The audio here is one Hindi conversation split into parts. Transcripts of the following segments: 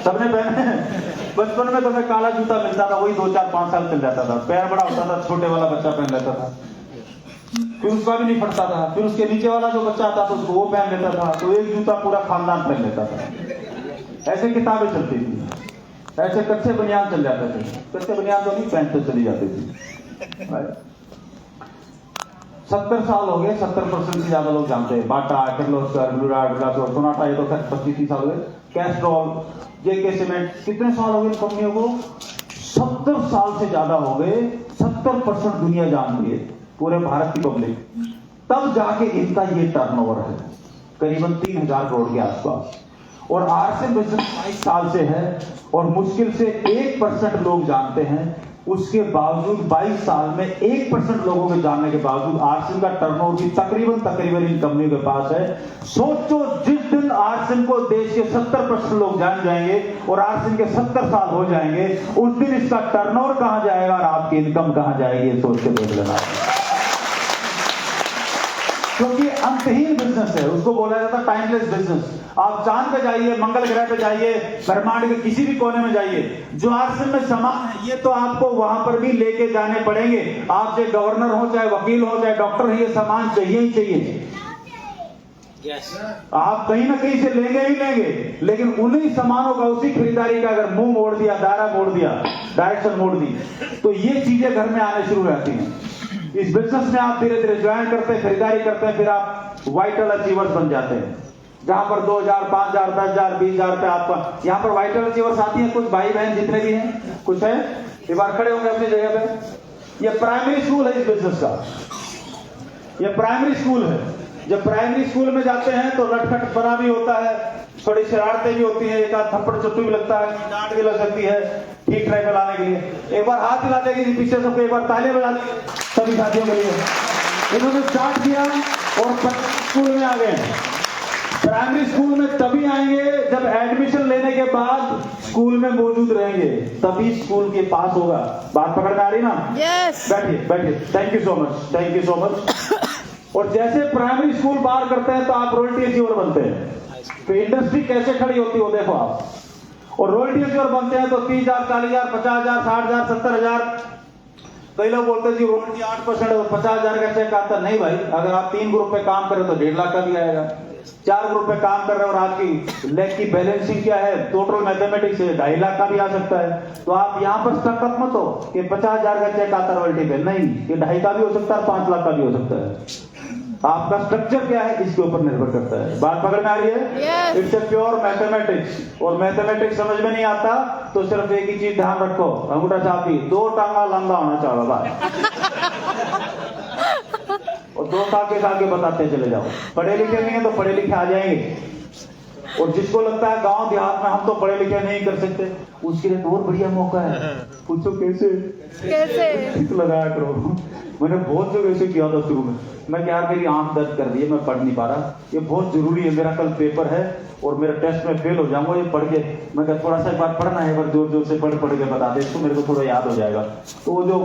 सबने पहने हैं। बचपन में तो मैं काला जूता मिलता था, वही 2-4-5 साल चल जाता था, पैर बड़ा होता था, छोटे वाला बच्चा पहन लेता था, फिर उसका भी नहीं फटता था, फिर उसके नीचे वाला जो बच्चा आता था उसको वो पहन लेता था, तो एक जूता पूरा खानदान पहन लेता था। ऐसे किताबें चलती थी, ऐसे कच्चे बनियान चल जाते थे, कच्चे बनियान तो नहीं पहनते चली जाती थी। 70 साल हो गए, 70% से ज्यादा लोग जानते हैं। बाटा, किर्लोस्कर, ब्लू डार्ट, सोनाटा, ये तो 25-30 साल हो गए। कैस्ट्रॉल, जेके सीमेंट, कितने साल हो गए कंपनियों को? 70 साल से ज्यादा हो गए। 70% दुनिया जानती है, पूरे भारत की पब्लिक। तब जाके इनका ये टर्नओवर है करीबन 3000 करोड़ के आसपास। और आरसीएम बिजनेस 22 साल से है और मुश्किल से 1% लोग जानते हैं। उसके बावजूद 22 साल में 1% लोगों के जानने के बावजूद आरसीएम का टर्नओवर भी तकरीबन इन कंपनियों के पास है। सोचो, जिस दिन आरसीएम को देश के 70% लोग जान जाएंगे और आरसीएम के 70 साल हो जाएंगे, उस दिन इसका टर्नओवर कहां जाएगा और आपकी इनकम कहां जाएगी, ये सोच के देख लेना। क्योंकि अंतहीन बिजनेस है, उसको बोला जाता है टाइमलेस बिजनेस। आप चांद पे जाइए, मंगल ग्रह पे जाइए, ब्रह्मांड के किसी भी कोने में जाइए, जो आरसीएम में सामान है ये तो आपको वहां पर भी लेके जाने पड़ेंगे। आप चाहे गवर्नर हो, चाहे वकील हो, चाहे डॉक्टर है, ये सामान चाहिए ही चाहिए। आप कहीं ना कहीं से लेंगे ही लेंगे, लेकिन उन्हीं सामानों का, उसी खरीदारी का अगर मुंह मोड़ दिया, दायरा मोड़ दिया, डायरेक्शन मोड़ दी, तो ये चीजें घर में आने शुरू रहती हैं। इस बिजनेस में आप धीरे धीरे ज्वाइन करते हैं, खरीदारी करते हैं, फिर आप वाइटल अचीवर्स बन जाते हैं, जहां पर 2000, 5000, 10,000, 20,000 पे आपका। यहाँ पर वाइटल अचीवर्स आती हैं कुछ भाई बहन जितने भी हैं, कुछ है, एक बार खड़े होंगे अपनी जगह पे। ये प्राइमरी स्कूल है इस बिजनेस का, ये प्राइमरी स्कूल है। जब प्राइमरी स्कूल में जाते हैं तो लटखट बना भी होता है, थोड़ी शरारतें भी होती है, एक आध थप्पड़ चट्टू भी लगता है, डांट भी लग सकती है, ठीक ट्रैक में लाने के लिए। एक बार हाथ हिला देगी पीछे सबको, एक बार तालियां बजा दी सभी साथियों के लिए। इन्होंने स्टार्ट किया और स्कूल में आ गए। प्राइमरी स्कूल में तभी आएंगे जब एडमिशन लेने के बाद स्कूल में मौजूद रहेंगे, तभी स्कूल के पास होगा। बात पकड़ में आ रही ना? यस। बैठिए बैठिए, thank you so much, thank you so much. और जैसे प्राइमरी स्कूल पार करते हैं तो आप रॉयल्टी अचीवर बनते हैं। तो इंडस्ट्री कैसे खड़ी होती हो देखो आप। और रॉयल्टी अचीवर बनते हैं तो 30,000, 40,000, 50,000, 60,000, 70,000। कई लोग बोलते हैं जी रॉयल्टी 8% और 50,000 का चेक आता। नहीं भाई, अगर आप 3 ग्रुप पे काम करें तो 1.5 लाख का भी आएगा। 4 ग्रुप पे काम कर रहे हो और आपकी लेग की बैलेंसिंग क्या है, टोटल मैथमेटिक्स है, 2.5 लाख का भी आ सकता है। तो आप यहाँ पर स्टक अप मत हो कि 50,000 का चेक आता रॉयल्टी पे। नहीं, ये 2.5 का भी हो सकता है, 5 लाख का भी हो सकता है। आपका स्ट्रक्चर क्या है इसके ऊपर निर्भर करता है। बात पकड़ में आ रही है? It's a pure mathematics. और मैथमेटिक्स समझ में नहीं आता तो सिर्फ एक ही चीज ध्यान रखो, अंगूठा छापी, 2 टांगा लंबा होना चाहिए बस। और 2 टांगे बताते चले जाओ। पढ़े लिखे नहीं है तो पढ़े लिखे आ जाएंगे। और जिसको लगता है गांव देहात में हम तो पढ़े लिखे नहीं कर सकते, उसके लिए तो और बढ़िया मौका है। पूछो कैसे कैसे लगाया करो। मैंने बहुत जगह ऐसे किया था शुरू में। मैं क्या, मेरी आंख दर्द कर दी है, मैं पढ़ नहीं पा रहा, ये बहुत जरूरी है, मेरा कल पेपर है और मेरा टेस्ट में फेल हो जाऊंगा, ये पढ़ के। मैं क्या, थोड़ा सा एक बार पढ़ना है, एक बार जोर जोर से पढ़ के बता दे इसको, मेरे को थोड़ा याद हो जाएगा। तो वो जो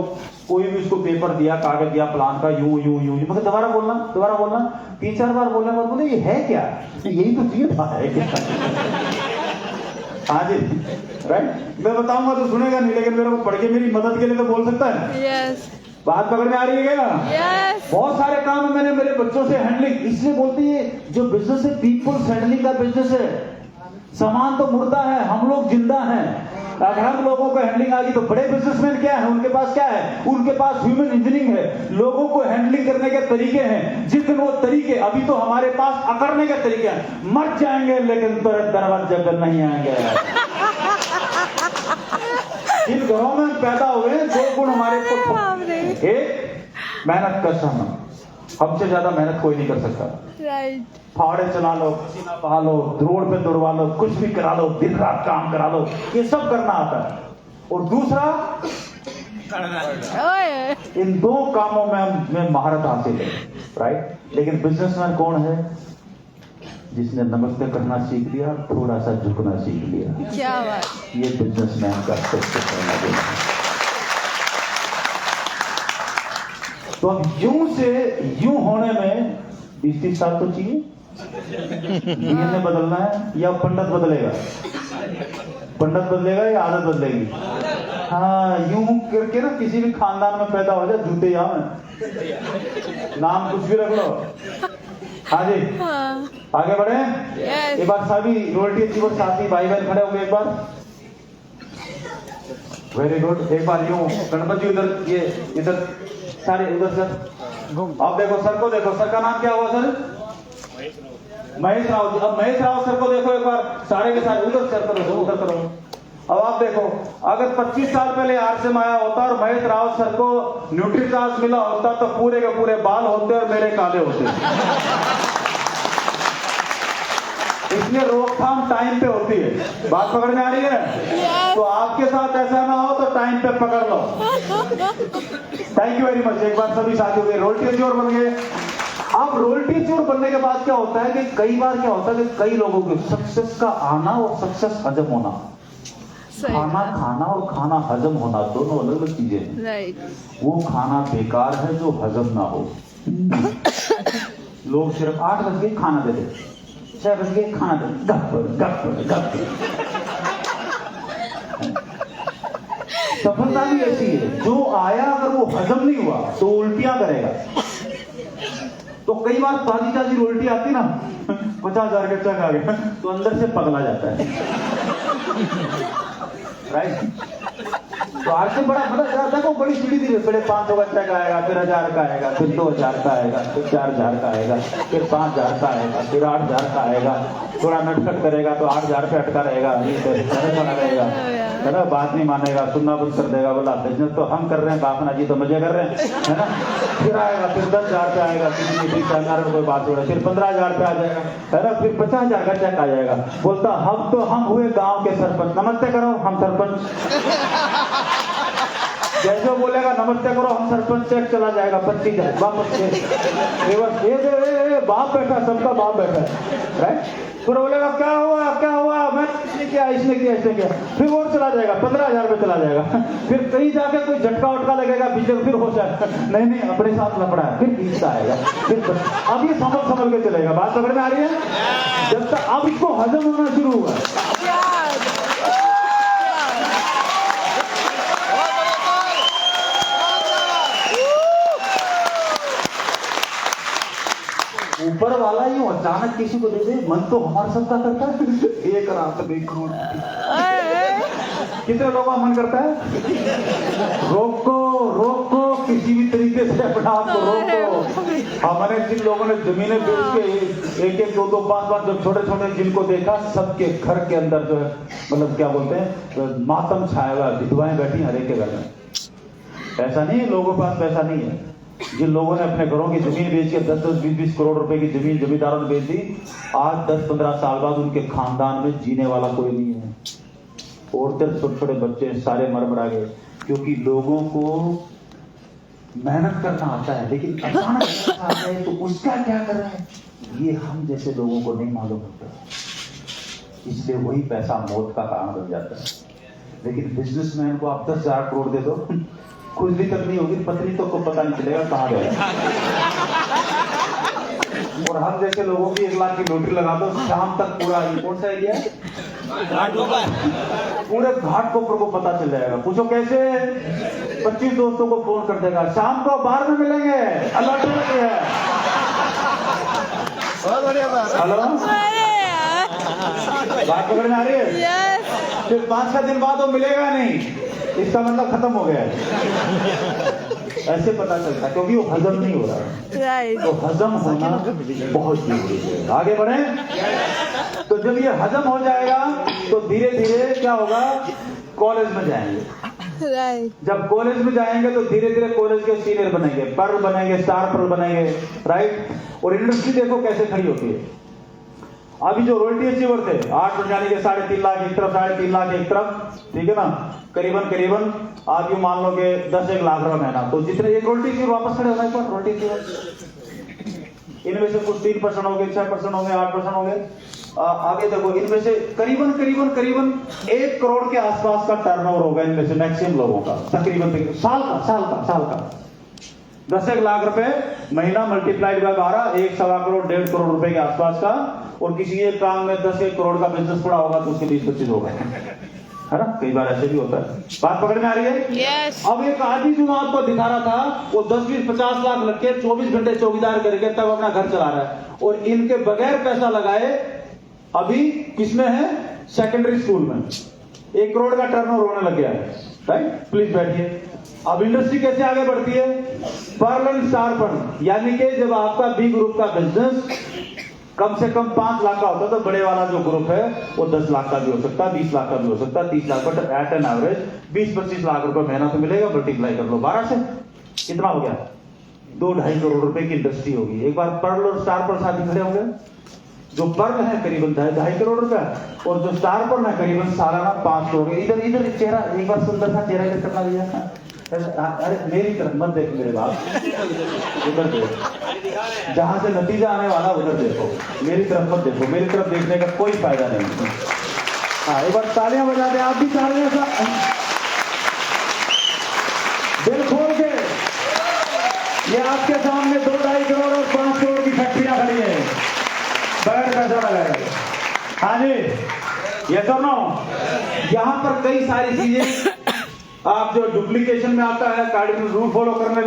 कोई भी उसको पेपर दिया, कागज दिया प्लान का, यूं यूं यूं, मैं दोबारा बोलना 3-4 बार बोलने के बाद बोले ये है क्या, यही तो चाहिए था, है क्या? हाँ जी, राइट। मैं बताऊंगा तो सुनेगा नहीं, लेकिन मेरे को पढ़ के मेरी मदद के लिए तो बोल सकता है। यस। बात पकड़ में आ रही है क्या? यस। बहुत सारे काम मैंने मेरे बच्चों से हैंडलिंग, इसलिए बोलती है जो बिजनेस है पीपल्स हैंडलिंग का बिजनेस है। सामान तो मुर्दा है, हम लोग जिंदा हैं। अगर हम लोगों को हैंडलिंग आ गई तो बड़े बिजनेसमैन क्या है, उनके पास क्या है, उनके पास ह्यूमन इंजीनियरिंग है, लोगों को हैंडलिंग करने के तरीके हैं। जिस दिन वो तरीके, अभी तो हमारे पास अकड़ने के तरीके हैं, मर जाएंगे लेकिन दरवाजे पर नहीं आएंगे। जिन घरों में पैदा हुए 2 गुण हमारे को, एक मेहनत का सहना, हमसे ज्यादा मेहनत कोई नहीं कर सकता। राइट। फावड़े चला लो, पसीना बहा लो, रोड पे दौड़वा लो, कुछ भी करा लो, दिन रात काम करा लो, ये सब करना आता है। और दूसरा, इन 2 कामों में महारत हासिल है, राइट। लेकिन बिजनेसमैन कौन है? जिसने नमस्ते करना सीख लिया, थोड़ा सा झुकना सीख लिया। क्या बात। ये बिजनेसमैन का सबसे पहला गुण है। तो अब यूं से यूं होने में 20-30 साल तो चाहिए। डीएनए बदलना है या पंडित बदलेगा? पंडित बदलेगा या आदत बदलेगी? हाँ, यूं करके ना किसी भी खानदान में पैदा हो जाए जूते यहाँ में नाम कुछ भी रख लो। हाँ जी, आगे बढ़े। एक बार सभी रोटी अचीवर साथी भाई बहन खड़े होंगे एक बार। Very good. एक बार यूं गणपत जी उधर, ये इधर सारे उधर सर। आप देखो सर को, देखो सर का नाम क्या हुआ सर? महेश राव जी। अब महेश राव सर को देखो एक बार, सारे के सारे उधर सर करो, उधर करो। अब आप देखो, अगर 25 साल पहले आरसीएम आया होता और महेश राव सर को न्यूट्रीचार्ज मिला होता तो पूरे के पूरे बाल होते और मेरे काले होते। इसलिए रोकथाम टाइम पे होती है। बात पकड़ में आ रही है? तो आपके साथ ऐसा ना हो तो टाइम पे पकड़ लो। Thank you very much. एक बार सभी साथियों के रोटी चोर बन गए। अब रोटी चोर बनने के बाद क्या होता है कि कई बार क्या होता है कि कई लोगों के सक्सेस का आना और सक्सेस हजम होना, खाना खाना और खाना हजम होना दोनों अलग अलग चीजें हैं। राइट। वो खाना बेकार है जो हजम ना हो। लोग सिर्फ 8 बजे खाना दे दे, 6 बजे खाना दे, गप। सफलता भी ऐसी है, जो आया अगर वो हजम नहीं हुआ तो उल्टियां करेगा। तो कई बार ताजी उल्टी आती ना, 50,000 का चेक आ गया तो अंदर से पगला जाता है। राइट। तो आज से बड़ा देखो बड़ी सीढ़ी दी, पहले 500 का चेक आएगा, फिर 1000 का आएगा, फिर 2000 का आएगा, फिर 4000 का आएगा, फिर 5000 का आएगा, फिर 8000 का आएगा। थोड़ा नटखट करेगा तो 8000 पे अटका रहेगा, रहेगा है ना, बात नहीं मानेगा, सुनना बंद कर देगा, बोला बिजनेस तो हम कर रहे हैं, बापना जी तो मजे कर रहे हैं, है ना। फिर आएगा, फिर 10,000 पे आएगा, किसी कोई बात हो रहा है, फिर 15,000 पे आ जाएगा, है ना, फिर 50,000 का चेक आ जाएगा। बोलता हम हुए गांव के सरपंच, नमस्ते करो हम सरपंच। जैसे बोलेगा नमस्ते करो हम सरपंच, चेक चला जाएगा 25,000 वापस। बाप बैठा, सबका बाप बैठा है, राइट। फिर बोलेगा क्या हुआ, मैं इसने किया, फिर वो चला जाएगा 15,000 पे चला जाएगा। फिर कहीं जाके कोई झटका उटका लगेगा पीछे, फिर हो जाएगा नहीं अपने साथ लपड़ा है, फिर खींचता आएगा, फिर अब ये संभल के चलेगा। बात पकड़ में आ रही है? जब तक अब इसको हजम होना शुरू हुआ, ऊपर वाला यूं अचानक किसी को दे दे, मन तो हमारा सबका करता है। एक रात में 1 करोड़, कितने लोगों का मन करता है? रोको किसी भी तरीके से अपने आप को रोको। हमारे जिन लोगों ने जमीनें बेच के 1-1, 2-2, 5-5 जब छोटे जिनको देखा, सबके घर के अंदर जो है, मतलब क्या बोलते हैं, मातम छाया हुआ, विधवाएं बैठी हर एक के घर में। ऐसा नहीं है लोगों के पास पैसा नहीं है। जिन लोगों ने अपने घरों की जमीन बेच के 10-10, 20-20 करोड़ रुपए की जमीन जमींदारों ने बेच दी, आज 10-15 साल बाद उनके खानदान में जीने वाला कोई नहीं है। औरतें, छोटे बच्चे सारे मर गए, क्योंकि लोगों को मेहनत करना आता है, लेकिन अचानक पैसा आता है तो उसका क्या कर रहे हैं, ये हम जैसे लोगों को नहीं मालूम होता। इसलिए वही पैसा मौत का कारण बन जाता है। लेकिन बिजनेसमैन को आप 10,000 करोड़ दे दो, खुजली तक नहीं होगी, पत्नी तो को पता नहीं चलेगा कहाँ गया। और हम जैसे लोगों की 1 लाख की लॉटरी लगा दो, शाम तक पूरा, कौन सा एरिया है, पूरे घाट को पता चल जाएगा। पूछो कैसे? 25 दोस्तों को फोन कर देगा, शाम को बार में मिलेंगे, अलर्ट लगे है। हेलो, बात पकड़ में आ रही है? फिर 5-6 दिन बाद वो मिलेगा नहीं, इसका मतलब खत्म हो गया है। ऐसे पता चलता है, क्योंकि वो हजम नहीं हो रहा है। तो हजम होना बहुत जरूरी है। आगे बढ़े। तो जब ये हजम हो जाएगा तो धीरे धीरे क्या होगा, कॉलेज में जाएंगे। जब कॉलेज में जाएंगे तो धीरे धीरे कॉलेज के सीनियर बनेंगे, पर्ल बनेंगे, स्टार पर्ल बनेंगे, राइट। और इंडस्ट्री देखो कैसे खड़ी होती है। अभी जो रोयल्टी अचीवर थे 8 बन जाने के 3.5 लाख एक तरफ, 3.5 लाख एक तरफ, ठीक है ना, करीबन आप यूं मान लो कि 10-1 लाख रुपए महीना। तो जितने एक रोयल्टी अचीवर वापस खड़े होना, एक बार रोयल्टी अचीवर, इनमें से कुछ 3% हो गए, 6% हो गए, 8% हो गए। आगे देखो, इनमें से करीबन 1 करोड़ के आसपास का टर्नओवर होगा इनमें से मैक्सिमम लोगों का, तकरीबन साल का 10-1 लाख रुपए महीना मल्टीप्लाइड बाय 12, 1-1.25 करोड़, 1.5 करोड़ रुपए के आसपास का। और किसी एक काम में 10-1 करोड़ का बिजनेस पड़ा होगा तो उसके 20-25 होगा। है ना, कई बार ऐसे भी होता है। बात पकड़ में आ रही है? यस। अब एक आदमी जो आपको दिखा रहा था वो 10-20-50 लाख लग के 24 घंटे चौकीदार करके तब अपना घर चला रहा है, और इनके बगैर पैसा लगाए अभी किसमें है? सेकेंडरी स्कूल में 1 करोड़ का टर्नओवर होने लग गया है। राइट, प्लीज बैठिए। अब इंडस्ट्री कैसे आगे बढ़ती है? पर्ल एंड स्टार फंड, यानी कि जब आपका बी ग्रुप का बिजनेस कम से कम 5 लाख का होता है तो बड़े वाला जो ग्रुप है वो 10 लाख का भी हो सकता है, 20 लाख का भी हो सकता है, 30 lakh, but at an average 20-25 lakh रुपए महीना तो मिलेगा। मल्टीप्लाई कर लो 12 से, कितना हो गया? 2-2.5 करोड़ रुपए की इंडस्ट्री होगी। एक बार पर्ल और स्टार पर साथ ही खड़े होंगे। जो पर्ल है करीबन 2.5 करोड़ रुपए, और जो स्टार पर है करीबन सालाना 5 करोड़। इधर इधर चेहरा एक बार सुंदर सा चेहरा इधर करना दिया। अरे मेरी तरफ मत देख मेरे बाप, उधर देखो, जहां से नतीजा आने वाला उधर देखो, मेरी तरफ मत देखो। मेरी तरफ देखने का कोई फायदा नहीं। हाँ, एक बार तालियां बजा दे आप भी, तालियां सा दिल खोल के। ये आपके सामने 2-2.5 करोड़ और 5 करोड़ की फैक्ट्रियां खड़ी है बगैर पैसा लगाए। हाँ जी, ये तो नो, यहां पर कई सारी चीजें आप जो डुप्लीकेशन में आता है, कार्डिनल रूल फॉलो करने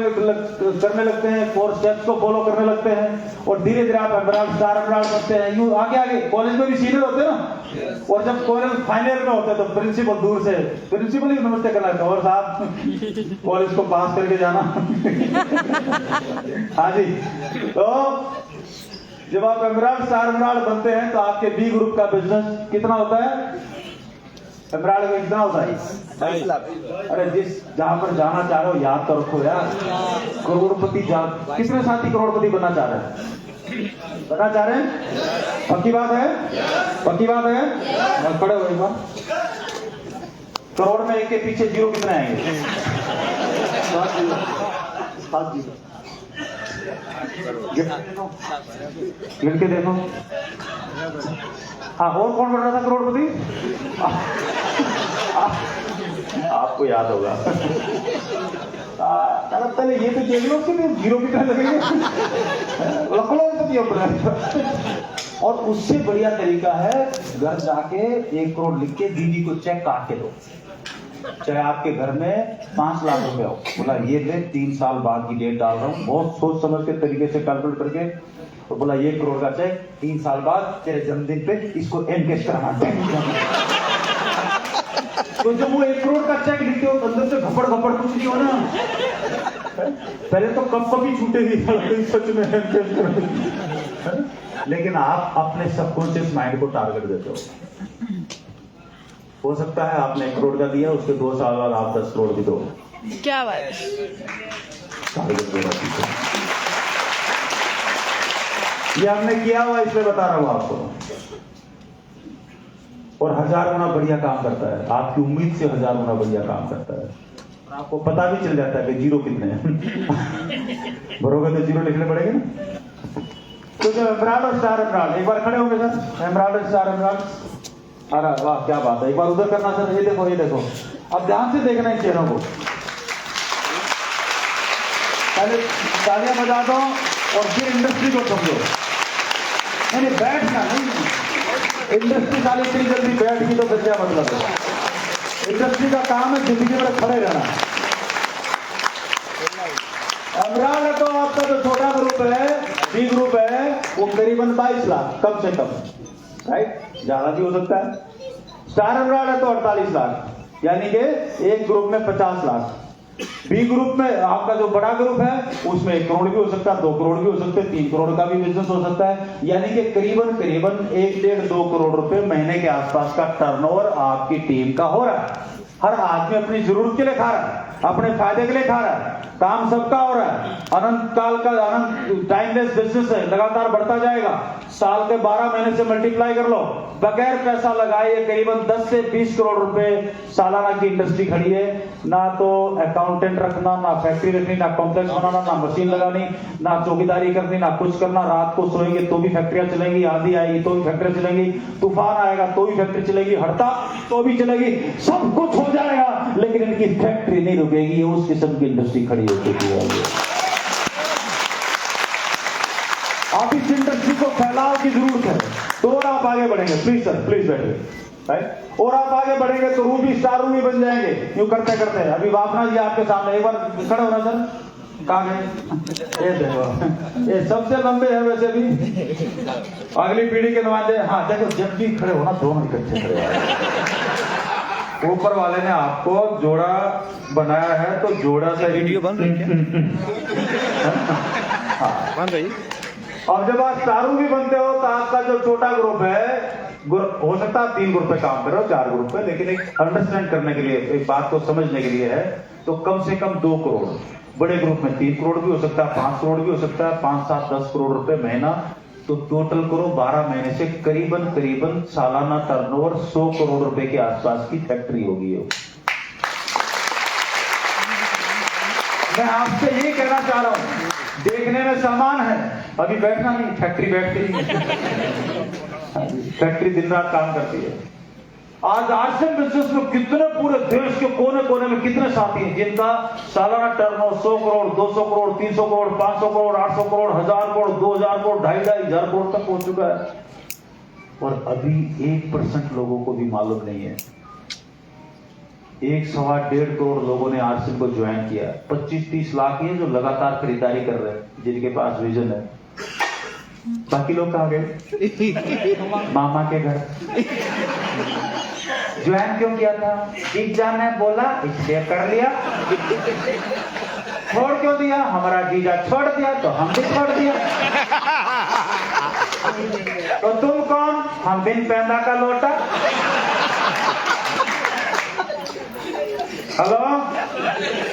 लगते हैं, 4 स्टेप्स को फॉलो करने लगते हैं, और धीरे धीरे आप एमराल्ड स्टार एमराल्ड बनते हैं। यूं आगे आगे कॉलेज में भी सीनियर होते हैं ना, और जब कॉलेज फाइनल में होते हैं तो प्रिंसिपल दूर से, प्रिंसिपल ही नमस्ते करना है, और साहब कॉलेज को पास करके जाना। हाँ जी, तो जब आप एमराल्ड स्टार एमराल्ड बनते हैं तो आपके बी ग्रुप का बिजनेस कितना होता है? एमराल्ड में कितना होता है? अरे जिस जहां पर जाना चाह रहे हो याद तो रखो यार, करोड़पति कितने साथी करोड़पति बनना चाह रहे हैं? बनना चाह रहे हैं? पक्की बात है? पक्की बात है? खड़े हो एक बार। करोड़ में एक के पीछे जीरो कितने आएंगे? 7 जीरो। गिन के देखो। हाँ, और कौन बन रहा था करोड़पति? आपको याद होगा। पहले ये तो चेंज कि जीरो कितने लगेंगे? और उससे बढ़िया तरीका है, घर जाके 1 करोड़ लिख के दीदी को चेक काट के दो। चाहे आपके घर में 5 लाख रुपए हो, बोला ये ले 3 साल बाद की डेट डाल रहा हूँ, बहुत सोच समझ के तरीके से कैलकुलेट करके, तो बोला 1 करोड़ का चेक 3 साल बाद तेरे जन्मदिन पे इसको एनकेश कराना चाहिए। तो जब वो 1 करोड़ का चेक लिखते हो तो अंदर से घपड़ घपड़ कुछ नहीं हो ना। पहले तो कब भी छूटेगी सच में, लेकिन आप अपने सबकॉन्शियस माइंड को टारगेट देते हो सकता है आपने 1 करोड़ का दिया, उसके 2 साल बाद आप 10 करोड़ भी दो। क्या बात? टारगेट देना सीखो। ये हमने किया हुआ, इसलिए बता रहा हूं आपको। और 1000 गुना बढ़िया काम करता है, आपकी उम्मीद से 1000 गुना बढ़िया काम करता है। आपको पता भी चल जाता है कि जीरो कितने हैं। भरोगे तो जीरो लिखने पड़ेंगे ना। तो जो एमराल्ड और स्टार एमराल्ड, एक बार खड़े होंगे सर, एमराल्ड और स्टार एमराल्ड। अरे वाह क्या बात है, एक बार उधर करना सर, ये देखो ये देखो। अब ध्यान से देखना इन चेहरों को, पहले तालियां बजा दो और फिर इंडस्ट्री को समझो। नहीं बैठना नहीं, इंडस्ट्री खाली इतनी जल्दी बैठ गई तो फिर क्या मतलब है? इंडस्ट्री का काम है जिंदगी में खड़े रहना। एमराल्ड तो आपका जो छोटा ग्रुप है, बी ग्रुप है, वो करीबन 22 लाख कम से कम, राइट, ज्यादा भी हो सकता है। स्टार एमराल्ड है तो 48 लाख, यानी कि एक ग्रुप में 50 लाख। बी ग्रुप में आपका जो बड़ा ग्रुप है उसमें 1 करोड़ भी हो सकता है, 2 करोड़ भी हो सकते हैं, 3 करोड़ का भी बिजनेस हो सकता है, यानी कि करीबन 1-1.5-2 करोड़ रुपए महीने के आसपास का टर्नओवर आपकी टीम का हो रहा है। हर आदमी अपनी जरूरत के लिए खा रहा है, अपने फायदे के लिए खा रहा है, काम सबका हो रहा है। अनंत काल का अनंत टाइमलेस बिजनेस है, लगातार बढ़ता जाएगा। साल के 12 महीने से मल्टीप्लाई कर लो, बगैर पैसा लगाए ये करीबन 10 से 20 करोड़ रुपए सालाना की इंडस्ट्री खड़ी है। ना तो अकाउंटेंट रखना, ना फैक्ट्री रखनी, ना कॉम्प्लेक्स बनाना, ना मशीन लगानी, ना चौकीदारी करनी, ना कुछ करना। रात को सोएंगे तो भी फैक्ट्रियां चलेंगी, आंधी आएगी तो भी फैक्ट्री चलेंगी, तूफान आएगा तो भी फैक्ट्री चलेगी, हड़ताल तो भी चलेगी, सब कुछ हो जाएगा, लेकिन इनकी फैक्ट्री नहीं रुकेगी। उस किस्म की इंडस्ट्री खड़ी हो चुकी है। आप इस इंडस्ट्री को फैलाव की जरूरत है तो आप आगे बढ़ेंगे। प्लीज सर, प्लीज बैठिए। राइट। और आप आगे बढ़ेंगे तो रूबी स्टार रूबी बन जाएंगे यूं करते करते। अभी वापना जी आपके सामने, एक बार खड़े होना सर, कहाँ गए? ये देखो, ये सबसे लंबे हैं वैसे भी, अगली पीढ़ी के नुमाइंदे। हाँ देखो, जब भी खड़े होना दोनों इकट्ठे खड़े हो। ऊपर वाले ने आपको जोड़ा बनाया है तो जोड़ा से वीडियो बन रही है बन रही। और जब आप चारों भी बनते हो तो आपका जो छोटा ग्रुप है, हो सकता है 3 ग्रुप पे काम कर रहे हो, 4 ग्रुप पे, लेकिन एक अंडरस्टैंड करने के लिए, एक बात को समझने के लिए है, तो कम से कम 2 करोड़, बड़े ग्रुप में 3 करोड़ भी हो सकता है, 5 करोड़ भी हो सकता है, 5, 7, 10 करोड़ रुपए महीना, तो टोटल करो 12 महीने से करीबन सालाना टर्नओवर 100 करोड़ रुपए के आसपास की फैक्ट्री होगी। मैं आपसे ये कहना चाह रहा हूं, देखने में सामान है, अभी बैठना नहीं, फैक्ट्री बैठती है, फैक्ट्री दिन रात काम करती है। आज आर्सन बिजनेस में कितने पूरे देश के कोने कोने में कितने साथी हैं जिनका सालाना टर्नओवर 100 करोड़, 200 करोड़, 300 करोड़, 500 करोड़, 800 करोड़, 1000 करोड़, 2000 करोड़, 2,500 करोड़ तक पहुंच चुका है। और अभी 1% लोगों को भी मालूम नहीं है। 1.25 करोड़ लोगों ने आर्सन को ज्वाइन किया। 25-30 लाख ही है जो लगातार खरीदारी कर रहे हैं, जिनके पास विजन है। बाकी लोग कहाँ गए? मामा के घर। ज्वाइन क्यों किया था? एक जान ने बोला इसलिए कर लिया। छोड़ क्यों दिया? हमारा जीजा छोड़ दिया तो हम भी छोड़ दिया। तो तुम कौन? हम बिन पैदा का लोटा। हेलो,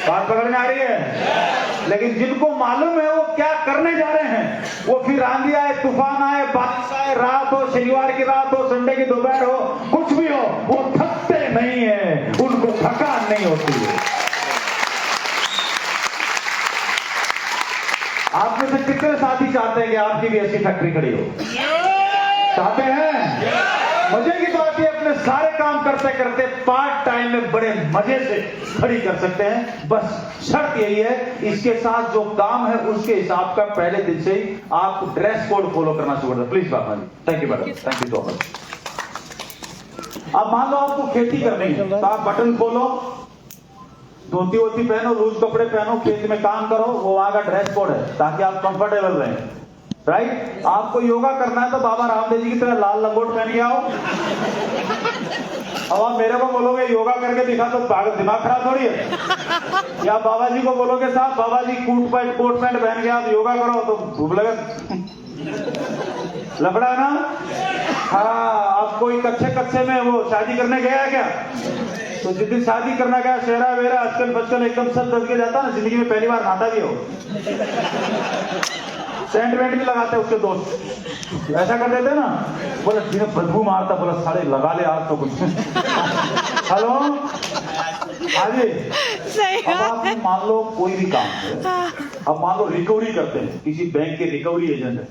बात पकड़ में आ रही है? लेकिन जिनको मालूम है वो क्या करने जा रहे हैं, वो फिर आंधी आए, तूफान आए, बारिश आए, रात हो, शनिवार की रात हो, संडे की दोपहर हो, कुछ भी हो, वो थकते नहीं है, उनको थकान नहीं होती है। आप में से कितने साथी चाहते हैं कि आपकी भी ऐसी फैक्ट्री खड़ी हो? चाहते हैं? मजे की बात है, अपने सारे काम करते करते पार्ट टाइम में बड़े मजे से खड़ी कर सकते हैं। बस शर्त यही है, इसके साथ जो काम है उसके हिसाब का पहले दिन से ही आप ड्रेस कोड फॉलो करना शुरू कर। प्लीज बाबा जी, thank you madam, thank you so much. अब मान लो आपको खेती करनी है तो आप बटन खोलो, धोती वोती पहनो, लूज कपड़े पहनो, खेत में काम करो, वो वहां का ड्रेस कोड है ताकि आप कंफर्टेबल रहें। राइट? आपको योगा करना है तो बाबा रामदेव जी की तरह लाल लंगोट पहन के आओ। अब आप मेरे को बोलोगे योगा करके दिखा तो पागल, दिमाग खराब थोड़ी है। या बाबा जी को बोलोगे साहब बाबा जी कोट पैंट पहन के आप योगा करो तो भूख लगे, लफड़ा है ना? हाँ, आप कोई कच्चे में वो शादी करने गया है क्या? तो जिस दिन शादी करना गया, शहरा वेरा अचकन बचकन एकदम सब दस के जाता ना, जिंदगी में पहली बार नहाता भी हो, सेंट वेंट भी लगाते उसके दोस्त, ऐसा कर देते ना। बोला जिन्हें बदबू मारता, बोला साले लगा ले आज तो कुछ। हेलो, हाँ जी। अब आप मान लो कोई भी काम है, अब मान लो रिकवरी करते हैं, किसी बैंक के रिकवरी एजेंट है,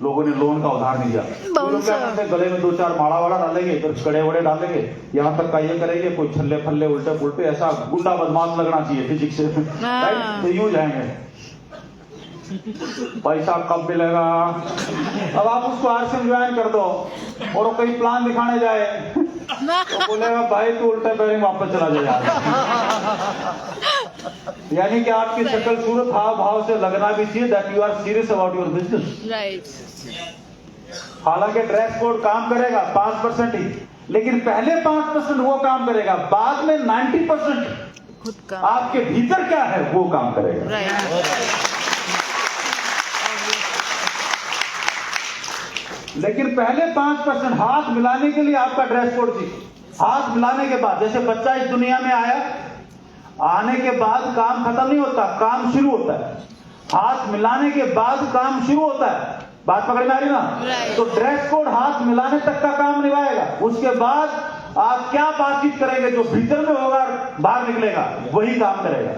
लोगों ने लोन का उधार नहीं दिया, तो लोग क्या करते हैं, गले में 2-4 माड़ा वाड़ा डालेंगे, फिर कड़े वड़े डालेंगे, यहाँ तक का ये करेंगे, कोई छल्ले फल्ले उल्टे पुल्टे, ऐसा गुंडा बदमाश लगना चाहिए फिजिक्स से, राइट? तो यूं जाएंगे, पैसा कब मिलेगा? अब आप उसको आर्सन ज्वाइन कर दो और वो कहीं प्लान दिखाने जाए तो बोलेगा भाई तू उल्टे पैर वापस चला जाएगा। यानी कि आपकी शक्ल सूरत हाव भाव से लगना भी चाहिए that you are serious about your business. Right. हालांकि ड्रेस कोड काम करेगा 5% ही, लेकिन पहले 5% वो काम करेगा, बाद में 90% आपके भीतर क्या है वो काम करेगा। right. लेकिन पहले 5% हाथ मिलाने के लिए आपका ड्रेस कोड चाहिए। हाथ मिलाने के बाद, जैसे बच्चा इस दुनिया में आया, आने के बाद काम खत्म नहीं होता, काम शुरू होता है। हाथ मिलाने के बाद काम शुरू होता है। बात पकड़ में आ रही ना? तो ड्रेस कोड हाथ मिलाने तक का काम निभाएगा, उसके बाद आप क्या बातचीत करेंगे, जो भीतर में होगा बाहर निकलेगा वही काम करेगा।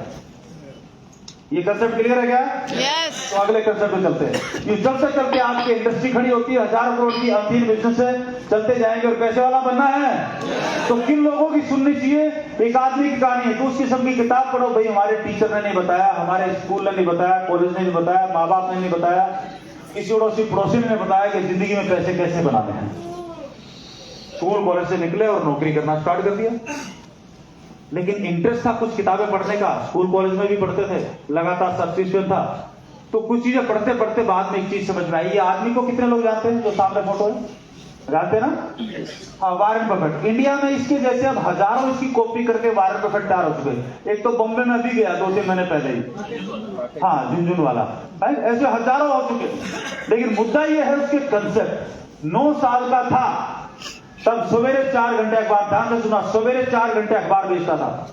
ये कंसेप्ट क्लियर है क्या? yes. तो अगले कंसेप्ट में चलते हैं। ये चलते चलते आपकी इंडस्ट्री खड़ी होती है, 1000 करोड़ की अधीन बिजनेस है, चलते जाएंगे और पैसे वाला बनना है तो किन लोगों की सुननी चाहिए? एक आदमी की कहानी है तो उस किस्म की किताब पढ़ो। भाई हमारे टीचर ने नहीं बताया, हमारे स्कूल ने नहीं बताया, कॉलेज ने नहीं बताया, माँ बाप ने नहीं बताया, किसी अड़ोसी पड़ोसी ने बताया कि जिंदगी में पैसे कैसे बनाने हैं। स्कूल कॉलेज से निकले और नौकरी करना स्टार्ट कर दिया। लेकिन इंटरेस्ट था कुछ किताबें पढ़ने का, स्कूल कॉलेज में भी पढ़ते थे, लगातार सब्सक्रिप्शन था। तो कुछ चीजें पढ़ते पढ़ते बाद में एक चीज समझ में आई। ये आदमी को कितने लोग जानते हैं जो सामने फोटो है, जानते हैं ना? हाँ, वारेन बफेट। इंडिया में इसके जैसे अब हजारों इसकी कॉपी करके वारेन बफेट तैयार हो चुके। एक तो बॉम्बे में अभी गया 2-3 महीने पहले ही, हाँ, झुनझुन वाला, ऐसे हजारों हो चुके। लेकिन मुद्दा ये है उसके कंसेप्ट। 9 साल का था तब सवेरे 4 घंटे अखबार, ध्यान से सुना, सवेरे 4 घंटे अखबार बेचता था।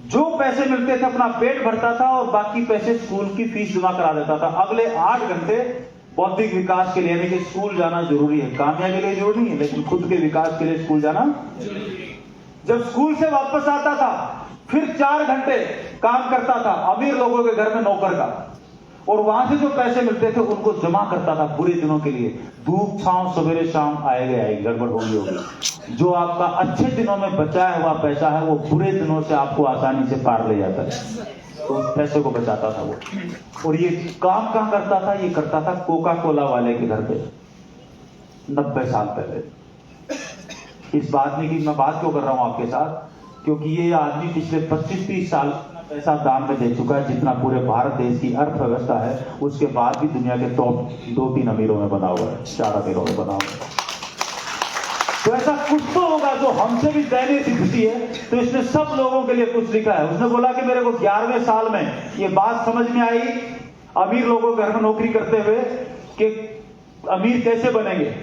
जो पैसे मिलते थे अपना पेट भरता था और बाकी पैसे स्कूल की फीस जमा करा देता था। अगले 8 घंटे बौद्धिक विकास के लिए, यानी कि स्कूल जाना जरूरी है, कामयाबी के लिए जरूरी नहीं है, लेकिन खुद के विकास के लिए स्कूल जाना। जब स्कूल से वापस आता था फिर 4 घंटे काम करता था अमीर लोगों के घर में नौकर का, और वहां से जो पैसे मिलते थे उनको जमा करता था बुरे दिनों के लिए। धूप छांव सवेरे शाम आएगी गड़बड़ होगी। जो आपका अच्छे दिनों में बचाया हुआ पैसा है वो बुरे दिनों से आपको आसानी से पार ले जाता है। तो उस पैसे को बचाता था वो। और ये काम कहां करता था? ये करता था कोका कोला वाले के घर पे 90 साल पहले। इस आदमी की मैं बात क्यों कर रहा हूं आपके साथ? क्योंकि ये आदमी पिछले 25-30 साल पैसा दान में दे चुका है जितना पूरे भारत देश की अर्थव्यवस्था है, उसके बाद भी दुनिया के टॉप 2-3 अमीरों में बना हुआ है, 4 अमीरों में बना हुआ है। तो ऐसा कुछ तो होगा जो हमसे भी दयनीय स्थिति है। तो इसने सब लोगों के लिए कुछ लिखा है। उसने बोला कि मेरे को 11वें साल में ये बात समझ में आई अमीर लोगों के घर में नौकरी करते हुए कि अमीर कैसे बनेंगे,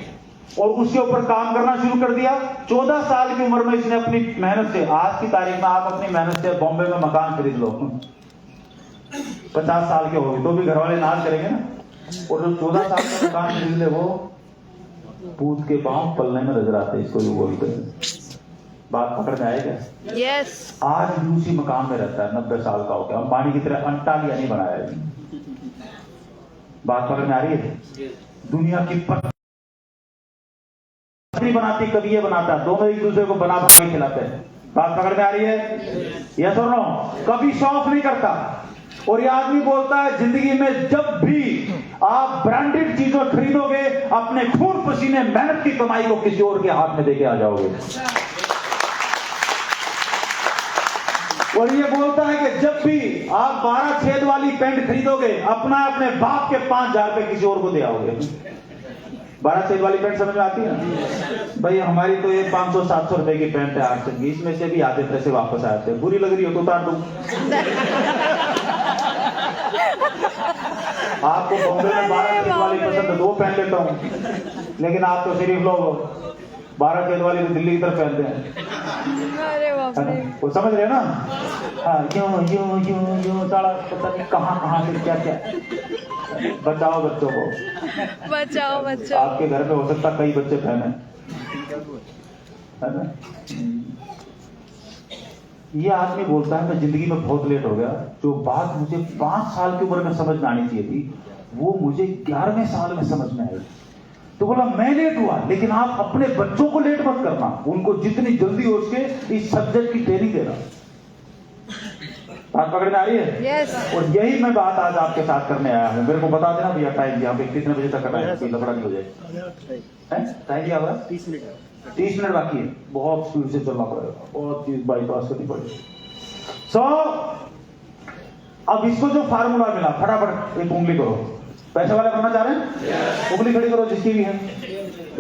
और उसके ऊपर काम करना शुरू कर दिया। 14 साल की उम्र में इसने अपनी मेहनत से, आज की तारीख में आप अपनी मेहनत से बॉम्बे में मकान खरीद लो, 50 साल के हो गए तो भी घर वाले नाज करेंगे ना। और जो 14 साल का मकान खरीद ले वो पूत के पांव पलने में नजर आते, इसको जो बोलते हैं। बात पकड़ में आएगा? यस। आज भी उसी मकान में रहता है, 90 साल का हो गया, अंबानी की तरह अंटालिया नहीं बनाया है। बात पकड़ में आ रही है? दुनिया की पत्नी बनाती, कभी ये बनाता, दोनों एक दूसरे को बना के खिलाते हैं। बात पकड़ में आ रही है? यस और नो? कभी शौक नहीं करता। और ये आदमी बोलता है जिंदगी में जब भी आप ब्रांडेड चीजों खरीदोगे अपने खून पसीने मेहनत की कमाई को किसी और के हाथ में देके आ जाओगे। और ये बोलता है कि जब भी आप 12 छेद वाली पैंट खरीदोगे अपने बाप के 5,000 रुपए किसी और को दे आओगे। 12 छेद वाली पैंट समझ में आती है? भाई हमारी तो ये 500-700 रुपए की पैंट है 8 की, इसमें से भी आधे पैसे वापस आते हैं। बुरी लग रही हो तो उतार दूं। आपको बॉम्बे में 12 छेद वाली पसंद है, 2 पहन लेता हूँ, लेकिन आप तो सिर्फ लोग 12 छेद वाली तो दिल्ली की तरफ पहनते हैं। अरे बाप रे, वो समझ रहे ना? हाँ, यूं साला पता नहीं कहाँ से क्या क्या। बचाओ बच्चों को, बचाओ बच्चों। आपके घर पे हो सकता कई बच्चे पहने, है ना? ये आदमी बोलता है मैं जिंदगी में बहुत लेट हो गया, जो बात मुझे 5 साल की उम्र में समझ में आनी चाहिए थी वो मुझे 11वें साल में समझ में आई। तो बोला मैं लेट हुआ, लेकिन आप अपने बच्चों को लेट मत करना, उनको जितनी जल्दी हो सके इस सब्जेक्ट की ट्रेनिंग देना। बात पकड़ में आ रही है? yes. और यही मैं बात आज आपके साथ करने आया हूँ। मेरे को बता देना भैया टाइम यहाँ पे कितने बजे तक का टाइम, कोई लफड़ा नहीं हो जाए। टाइम क्या हुआ? 30 मिनट बाकी है। बहुत स्पीड से चलना पड़ेगा, बहुत चीज बाईपास करनी पड़ेगी। अब इसको जो फार्मूला मिला फटाफट एक उंगली करो। पैसे वाले बनना चाह रहे हैं? उंगली खड़ी करो जिसकी भी है।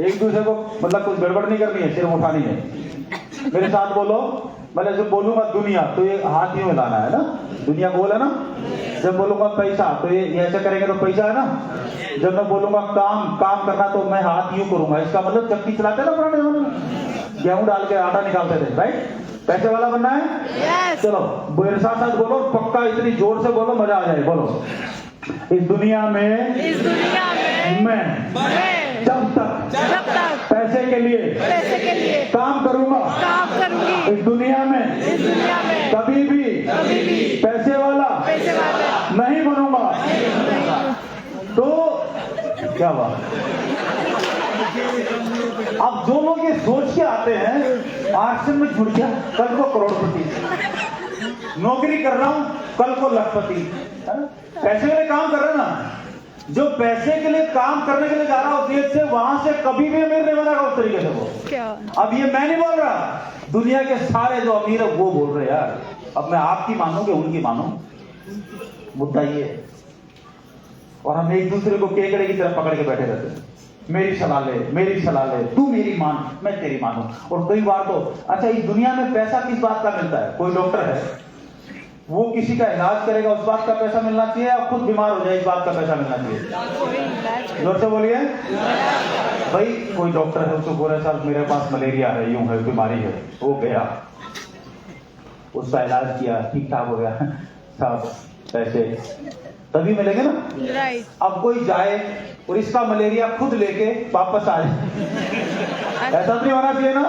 एक दूसरे को मतलब कुछ गड़बड़ नहीं करनी है, सिर्फ उठानी है। मेरे साथ बोलो, मैं जब बोलूंगा दुनिया तो ये हाथ यूं हिलाना है ना, दुनिया गोल है ना। जब बोलूंगा पैसा तो ये ऐसे करेंगे तो पैसा है ना। जब मैं बोलूंगा काम करना तो मैं हाथ यूं करूंगा। इसका मतलब चक्की चलाते ना पुराने जमाने में, गेहूं डाल के आटा निकालते थे, राइट? पैसे वाला बनना है? yes. चलो मेरे साथ बोलो, पक्का इतनी जोर से बोलो मजा आ जाए। बोलो, इस दुनिया में मैं जब तक पैसे के लिए काम करूंगा इस दुनिया में कभी भी पैसे वाला नहीं बनूंगा। तो क्या बात। अब जो लोग ये सोच के आते हैं आश्रम में जुड़ गया, कल को करोड़पति, नौकरी कर रहा हूं कल को लखपति, पैसे वाले काम कर रहे ना, जो पैसे के लिए काम करने के लिए जा रहा उस देश से, वहां से कभी भी अमीर नहीं बनेगा उस तरीके से वो। क्या? अब ये मैं नहीं बोल रहा, दुनिया के सारे जो अमीर है वो बोल रहे हैं यार। अब मैं आपकी मानूं कि उनकी मानूं, मुद्दा ये है। और हम एक दूसरे को केकड़े की तरह पकड़ के बैठे रहते हैं, मेरी सलाह ले, मेरी सलाह ले, तू मेरी मान, मैं तेरी मानूं। और कई बार तो अच्छा, इस दुनिया में पैसा किस बात का मिलता है? कोई डॉक्टर है, वो किसी का इलाज करेगा, उस बात का पैसा मिलना चाहिए, या खुद बीमार हो जाए इस बात का पैसा मिलना चाहिए? जोर से बोलिए भाई। कोई डॉक्टर है, उसको बोला साहब मेरे पास मलेरिया है, यूं है, बीमारी है, वो गया, उसका इलाज किया, ठीक ठाक हो गया, साहब पैसे तभी मिलेंगे ना। राइट। अब कोई जाए और इसका मलेरिया खुद लेके वापस आ जाए, ऐसा नहीं होना चाहिए ना,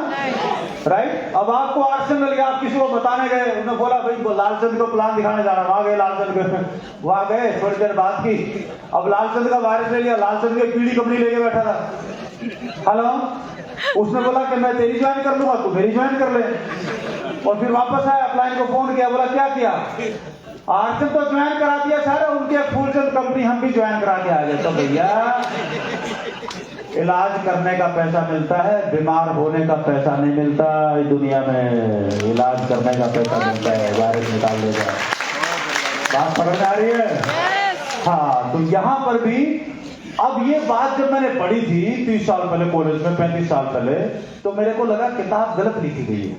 राइट। अब आपको आर्सन मिल गया, आप किसी को बताने गए, उन्होंने बोला भाई वो लालचंद को प्लान दिखाने जा रहा, वहां गए लालचंद को, वहां गए, थोड़ी देर बात की, अब लालचंद का वायरस ले लिया, लालचंद की पीढ़ी कंपनी लेके बैठा था। हेलो, उसने बोला कि मैं तेरी ज्वाइन कर लूंगा, तू मेरी ज्वाइन कर ले। और फिर वापस आया, अपलाइन को फोन किया, बोला क्या किया? आर्सन तो ज्वाइन करा दिया सर, उनके फूलचंद कंपनी हम भी ज्वाइन करा के आ गए। तो भैया इलाज करने का पैसा मिलता है, बीमार होने का पैसा नहीं मिलता इस दुनिया में। इलाज करने का पैसा मिलता है, वायरस निकाल देगा। बात समझ आ रही है? हाँ, तो यहां पर भी अब ये बात जब मैंने पढ़ी थी 30 साल पहले कॉलेज में, 35 साल पहले, तो मेरे को लगा किताब गलत लिखी गई है।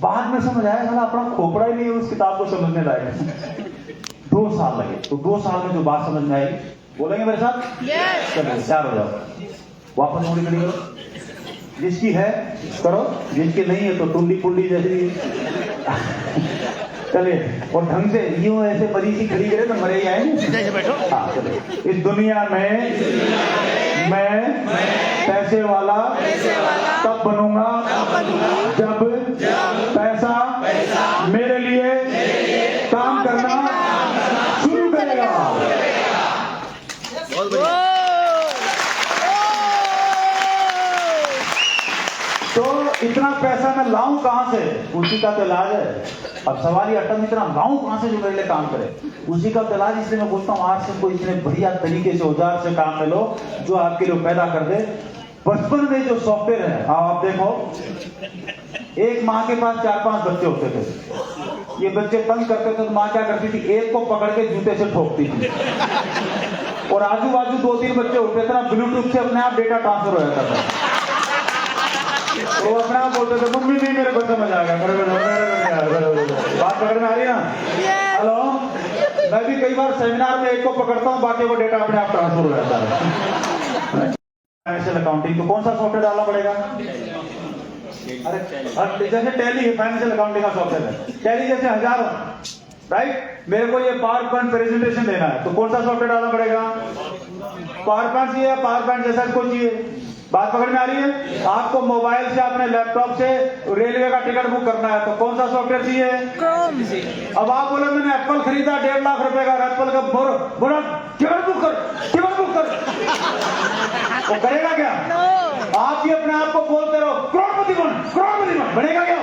बाद में समझ आया साला अपना खोपड़ा ही नहीं है उस किताब को समझने लायक। 2 साल लगे, तो 2 साल में जो बात समझ में आई, बोलेंगे मेरे साथ? चलो तैयार हो जाओ, वापस मुड़ी खड़ी करो, जिसकी है करो, जिसकी नहीं है तो टुंडी पुंडी जैसी चले, और ढंग से यूं ऐसे मरीज की खड़ी करे तो मरे ही आएंगे। हाँ चले। इस दुनिया में मैं पैसे वाला तब बनूंगा जब पैसा मेरे लिए काम करना शुरू करेगा। तो इतना पैसा मैं लाऊं कहां से? उसी का तो इलाज है। अब सवाल ये अटम, इतना लाऊं कहां से जो मेरे लिए काम करे? उसी का तो इलाज। इसलिए मैं बोलता हूं आज से कोई इतने बढ़िया तरीके से औजार से काम में लो जो आपके लिए पैदा कर दे। बचपन में जो सॉफ्टवेयर है, आप देखो, एक माँ के पास 4-5 बच्चे होते थे। ये बच्चे तंग करते थे तो माँ क्या करती थी, एक को पकड़ के जूते से ठोकती थी, और आजू बाजू 2-3 बच्चे उठते थे ना, ब्लूटूथ से अपने आप डेटा ट्रांसफर हो जाता था। तो वो अपने आप बोलते थे मम्मी नहीं मेरे को समझ आ गया, बात पकड़ में आ रही है ना? हेलो, मैं भी कई बार सेमिनार में एक को पकड़ता हूँ, बाकी को डेटा अपने आप ट्रांसफर हो जाता है। फाइनेंशियल अकाउंटिंग, तो कौन सा सॉफ्टवेयर डालना पड़ेगा? अरे जैसे टैली है, फाइनेंशियल अकाउंटिंग का सॉफ्टवेयर है, टैली जैसे हजारों, राइट। मेरे को ये पावर पॉइंट प्रेजेंटेशन देना है, तो कौन सा सॉफ्टवेयर डालना पड़ेगा? पावर पॉइंट चाहिए, पावर पॉइंट जैसा कोई चाहिए। बात पकड़ में आ रही है? आपको मोबाइल से, अपने लैपटॉप से रेलवे का टिकट बुक करना है, तो कौन सा सॉफ्टवेयर चाहिए? क्रोम। अब आप बोले मैंने एप्पल खरीदा 1.5 लाख रुपए का, एप्पल का बोला टिकट बुक कर, टिकट बुक कर, वो करेगा क्या? आप भी अपने आप को बोलते रहो करोड़पति बन, करोड़पति बन, बनेगा क्या?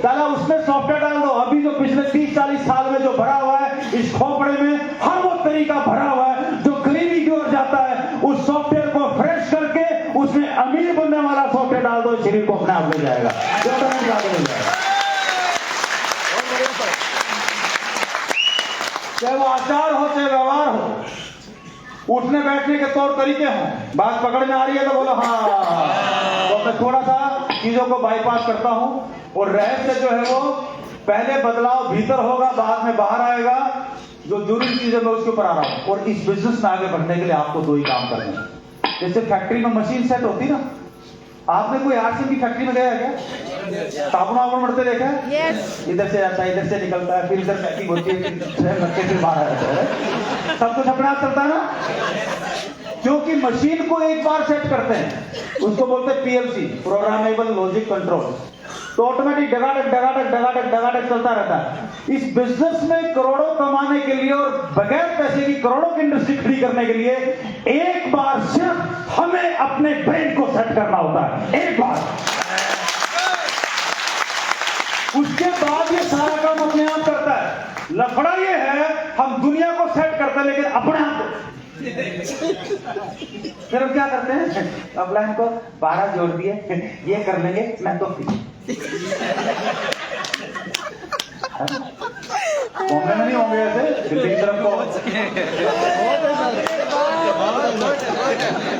दादा उसमें सॉफ्टवेयर डाल दो। अभी जो पिछले 30-40 साल में जो भरा हुआ है इस खोपड़े में, हर वो तरीका भरा हुआ है जो गरीबी की ओर जाता है, उस सॉफ्टवेयर को फ्रेश करके उसमें अमीर बनने वाला सॉफ्टवेयर डाल दो, शरीर को अपने आप ले जाएगा। चाहे वो आचार हो, चाहे व्यवहार हो, उठने बैठने के तौर तरीके हों। बात पकड़ में आ रही है तो बोलो हाँ। तो मैं थोड़ा सा चीजों को बाईपास करता हूं, और रहस्य जो है वो पहले बदलाव भीतर होगा, बाद में बाहर आएगा। जो जरूरी चीजें मैं उसके ऊपर आ रहा हूं। और इस बिजनेस में आगे बढ़ने के लिए आपको 2 ही काम करने हैं। जैसे फैक्ट्री में मशीन सेट होती ना, आपने कोई आर्सन की फैक्ट्री में गया है क्या? साबुन बढ़ते देखा है? yes. इधर से आता है, इधर से निकलता है, फिर इधर पैकिंग होती है, फिर बाहर आता है, सब कुछ अपने आप चलता है ना। क्योंकि मशीन को एक बार सेट करते हैं, उसको बोलते हैं पीएलसी, प्रोग्रामेबल लॉजिक कंट्रोल, तो ऑटोमेटिक डगाडक चलता रहता है। इस बिजनेस में करोड़ों कमाने के लिए और बगैर पैसे की करोड़ों की इंडस्ट्री खड़ी करने के लिए एक बार सिर्फ हमें अपने ब्रेन को सेट करना होता है, एक बार। उसके बाद ये सारा काम अपने आप करता है। लफड़ा ये है, हम दुनिया को सेट करते हैं लेकिन अपने आप को। फिर हम क्या करते हैं, अपलाइन को 12 जोड़ दिए, ये कर लेंगे, मैं तो बॉम्बे में नहीं होंगे ऐसे, दिल्ली की तरफ को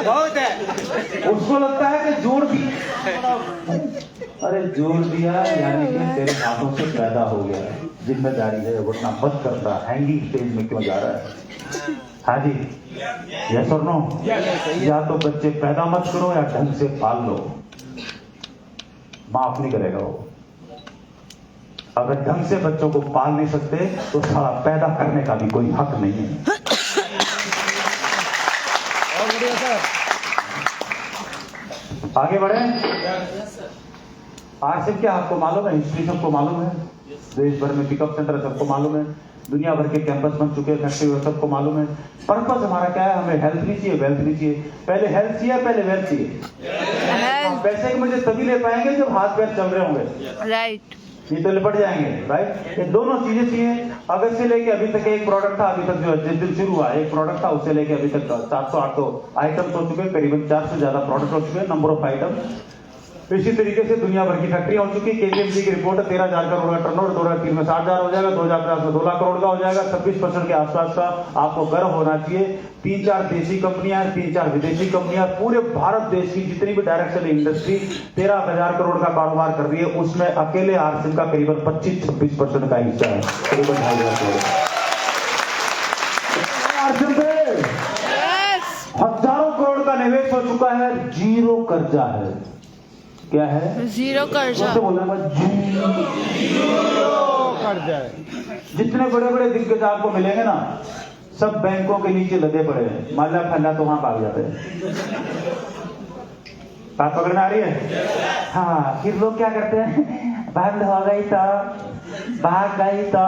बहुत है। उसको लगता है कि जोड़ दी, अरे जोड़ दिया यानी कि तेरे हाथों से पैदा हो गया, जिम्मेदारी है, वरना मत करता, हैंगिंग स्टेज में क्यों जा रहा है। हाँ जी, यस और नो? या तो बच्चे पैदा मत करो या ढंग से पाल लो, माफ नहीं करेगा वो। अगर ढंग से बच्चों को पाल नहीं सकते तो सारा पैदा करने का भी कोई हक नहीं है। आगे बढ़े। आरसीएम क्या आपको मालूम है, हिस्ट्री सबको मालूम है, देश भर में पिकअप सेंटर सबको मालूम है, दुनिया भर के कैंपस बन चुके हैं, फैक्ट्री सबको मालूम है। पर्पस हमारा क्या है, हमें हेल्थ नहीं चाहिए, वेल्थ नहीं चाहिए। पहले हेल्थ चाहिए, पहले वेल्थ चाहिए। हम पैसे की मुझे तभी ले पाएंगे जब हाथ पैर चल रहे होंगे, राइट। नहीं तो लिपट जाएंगे, राइट। ये दोनों चीजें चाहिए। अगर से लेके अभी तक एक प्रोडक्ट था, अभी तक जो जिस दिन शुरू हुआ एक प्रोडक्ट था, उससे लेके अभी तक 700-800 आइटम हो चुके हैं, करीबन 400 से ज्यादा प्रोडक्ट हो चुके हैं, नंबर ऑफ आइटम। इसी तरीके से दुनिया भर की फैक्ट्री हो चुकी है। केपीएमजी की रिपोर्ट है 13,000 करोड़ का टर्नओवर, 2003 में 60,000 हो जाएगा, 2050 में 2 लाख करोड़ का हो जाएगा, 26% के आसपास का आपको गर्व होना चाहिए। 3-4 देशी कंपनियां, 3-4 विदेशी कंपनियां, पूरे भारत देश की जितनी भी डायरेक्ट सेलिंग इंडस्ट्री 13,000 करोड़ का कारोबार कर रही है, उसमें अकेले आरसीएम का करीबन 25-26% का हिस्सा है, करीबन 2,500 करोड़। आरसीएम पे हजारों करोड़ का निवेश हो चुका है, जीरो कर्जा है। क्या है? जीरो कर्जा। बोलना कर्जा। जितने बड़े बड़े दिग्गज आपको मिलेंगे ना, सब बैंकों के नीचे लदे पड़े हैं, माला फल्ला तो वहां भाग जाते हैं। बात पकड़ में आ रही है? हाँ, फिर लोग क्या करते हैं, बंद हो गई तो, भाग गई तो।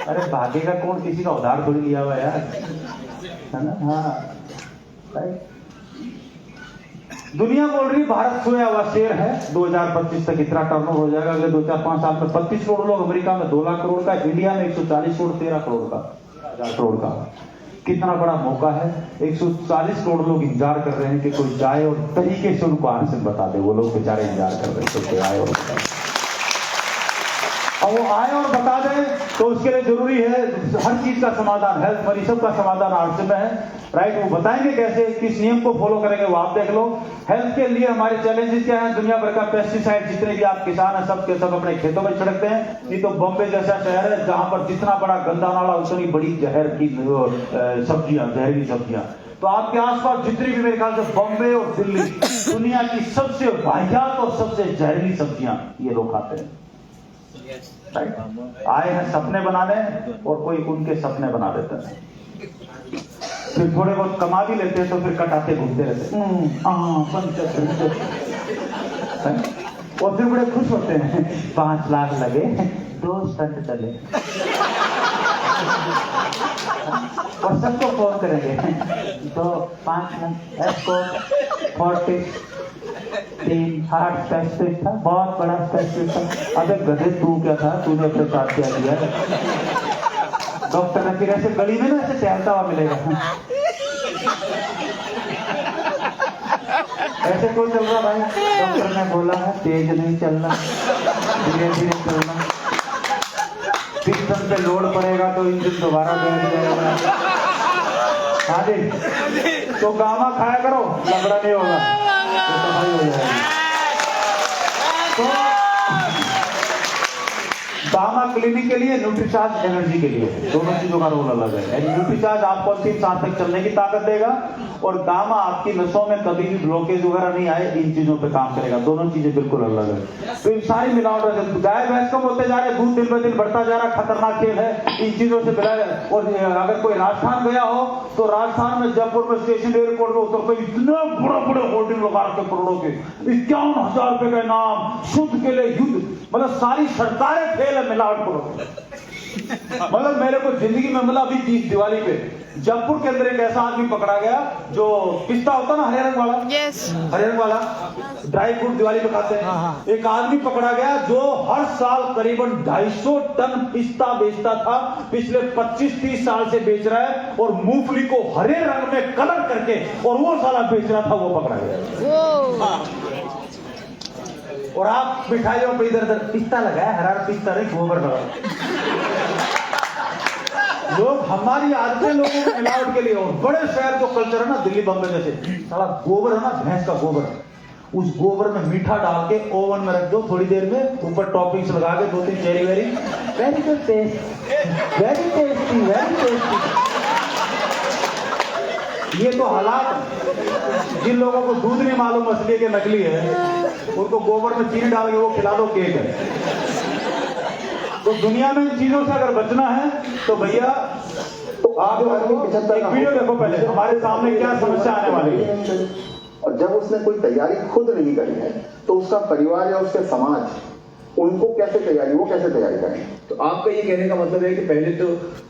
अरे भागेगा कौन, किसी का उधार थोड़ी लिया हुआ यार, है ना? हाँ, राइट। दुनिया बोल रही भारत सोया हुआ शेर है, 2025 तक इतना टर्नओवर हो जाएगा, अगले 2-4-5 साल में 35 करोड़ लोग, अमेरिका में 2 लाख करोड़ का, इंडिया में 140 करोड़, 13 करोड़ का, 1000 करोड़ का। कितना बड़ा मौका है। 140 करोड़ लोग इंतजार कर रहे हैं कि कोई जाए और तरीके से उनको आरसीएम बता दे। वो लोग बेचारे इंतजार कर रहे हैं तो कोई आए और बताए, और वो आए और बता दे तो उसके लिए जरूरी है हर चीज का समाधान, हेल्थ मनी सब का समाधान आरसीएम में है, राइट। वो बताएंगे कैसे, किस नियम को फॉलो करेंगे वो आप देख लो। हेल्थ के लिए हमारे चैलेंजेस क्या है, दुनिया भर का पेस्टिसाइड, जितने भी आप किसान हैं सब के सब अपने खेतों में छिड़कते हैं। नहीं तो बॉम्बे जैसा शहर है जहां पर जितना बड़ा गंदा नाला उतनी बड़ी जहर की सब्जियां, जहरीली सब्जियां। तो आपके आसपास जितनी भी, मेरे ख्याल से बॉम्बे और दिल्ली दुनिया की सबसे वाहियात और सबसे जहरीली सब्जियां ये लोग खाते हैं, राइट। आए हैं सपने बनाने और कोई उनके सपने बना देता है, फिर थोड़े बहुत कमा भी लेते हैं तो फिर कटाते घूमते रहते हैं, और फिर बड़े खुश होते हैं, 5 लाख लगे, 2 स्टंट चले, और सबको फोन करेंगे, तो 5 लाख एस्कोर्ट 40 3 हार्ट स्पेशलिस्ट था, बहुत बड़ा स्पेशलिस्ट था। अबे गधे तू क्या था, तूने अपने साथ क्या किया? डॉक्टर ने फिर ऐसे गली में ना ऐसे टहलता हुआ मिलेगा, ऐसे कोई चल रहा भाई, डॉक्टर ने बोला है तेज नहीं चलना, धीरे धीरे चलना, पिस्टन पे लोड पड़ेगा तो इंजन दोबारा बैठ जाएगा। हाँ जी, तो गामा खाया करो, लंगड़ा नहीं होगा, तो सफाई हो जाएगी। तो गामा क्लिनिक के लिए, न्यूट्रीचार्ज एनर्जी के लिए, दोनों चीजों का रोल अलग है। न्यूट्रीचार्ज आपको 3 साल तक चलने की ताकत देगा, और गामा आपकी नसों में कभी भी ब्लॉकेज वगैरह नहीं आए, इन चीजों पे काम करेगा। दोनों चीजें बिल्कुल अलग है। तो इन सारी मिलावट, गाय भैंस कम होते जा रहे, दूध दिन ब दिन बढ़ता जा रहा, खतरनाक खेल है। इन चीजों से मिला। और अगर कोई राजस्थान गया हो तो राजस्थान में जयपुर में स्टेशन एयरपोर्ट में उतर के इतने बड़े बड़े होर्डिंग लगा रखे करोड़ों के, 51,000 रुपए का नाम, शुद्ध के लिए युद्ध, मतलब सारी सरकारें फेल है मिलावट करो। मतलब मेरे को जिंदगी में, मतलब अभी 30 दिवाली पे जयपुर के अंदर एक ऐसा आदमी पकड़ा गया जो पिस्ता होता ना हरे रंग वाला, यस हरे रंग वाला ड्राई फ्रूट दिवाली में खाते हैं। एक आदमी पकड़ा गया जो हर साल करीबन 250 टन पिस्ता बेचता था, पिछले 25-30 साल से बेच रहा है, और मूंगफली को हरे रंग में कलर करके और वो साला बेच रहा था, वो पकड़ा गया। और आप मिठाइयों पे इधर उधर पिस्ता लगाया, हरा पिस्ता नहीं, गोबर लगा। लोग हमारी आदतें लोगों को मिलावट के लिए, और बड़े शहर जो कल्चर है ना दिल्ली बम्बई जैसे, साला गोबर है ना, भैंस का गोबर, उस गोबर में मीठा डाल के ओवन में रख दो, थोड़ी देर में ऊपर टॉपिंग्स लगा के 2-3 cherry very, very good taste, very tasty, very tasty. ये तो हालात, जिन लोगों को दूध नहीं मालूम असली के नकली है, उनको गोबर में चीनी डाल के वो खिला दो केक है। तो दुनिया में इन चीजों से अगर बचना है तो भैया आप एक वीडियो देखो पहले, हमारे सामने क्या समस्या आने वाली है। और जब उसने कोई तैयारी खुद नहीं करी है तो उसका परिवार या उसके समाज उनको कैसे तैयारी, वो कैसे तैयारी करें? तो आपका ये कहने का मतलब है कि पहले तो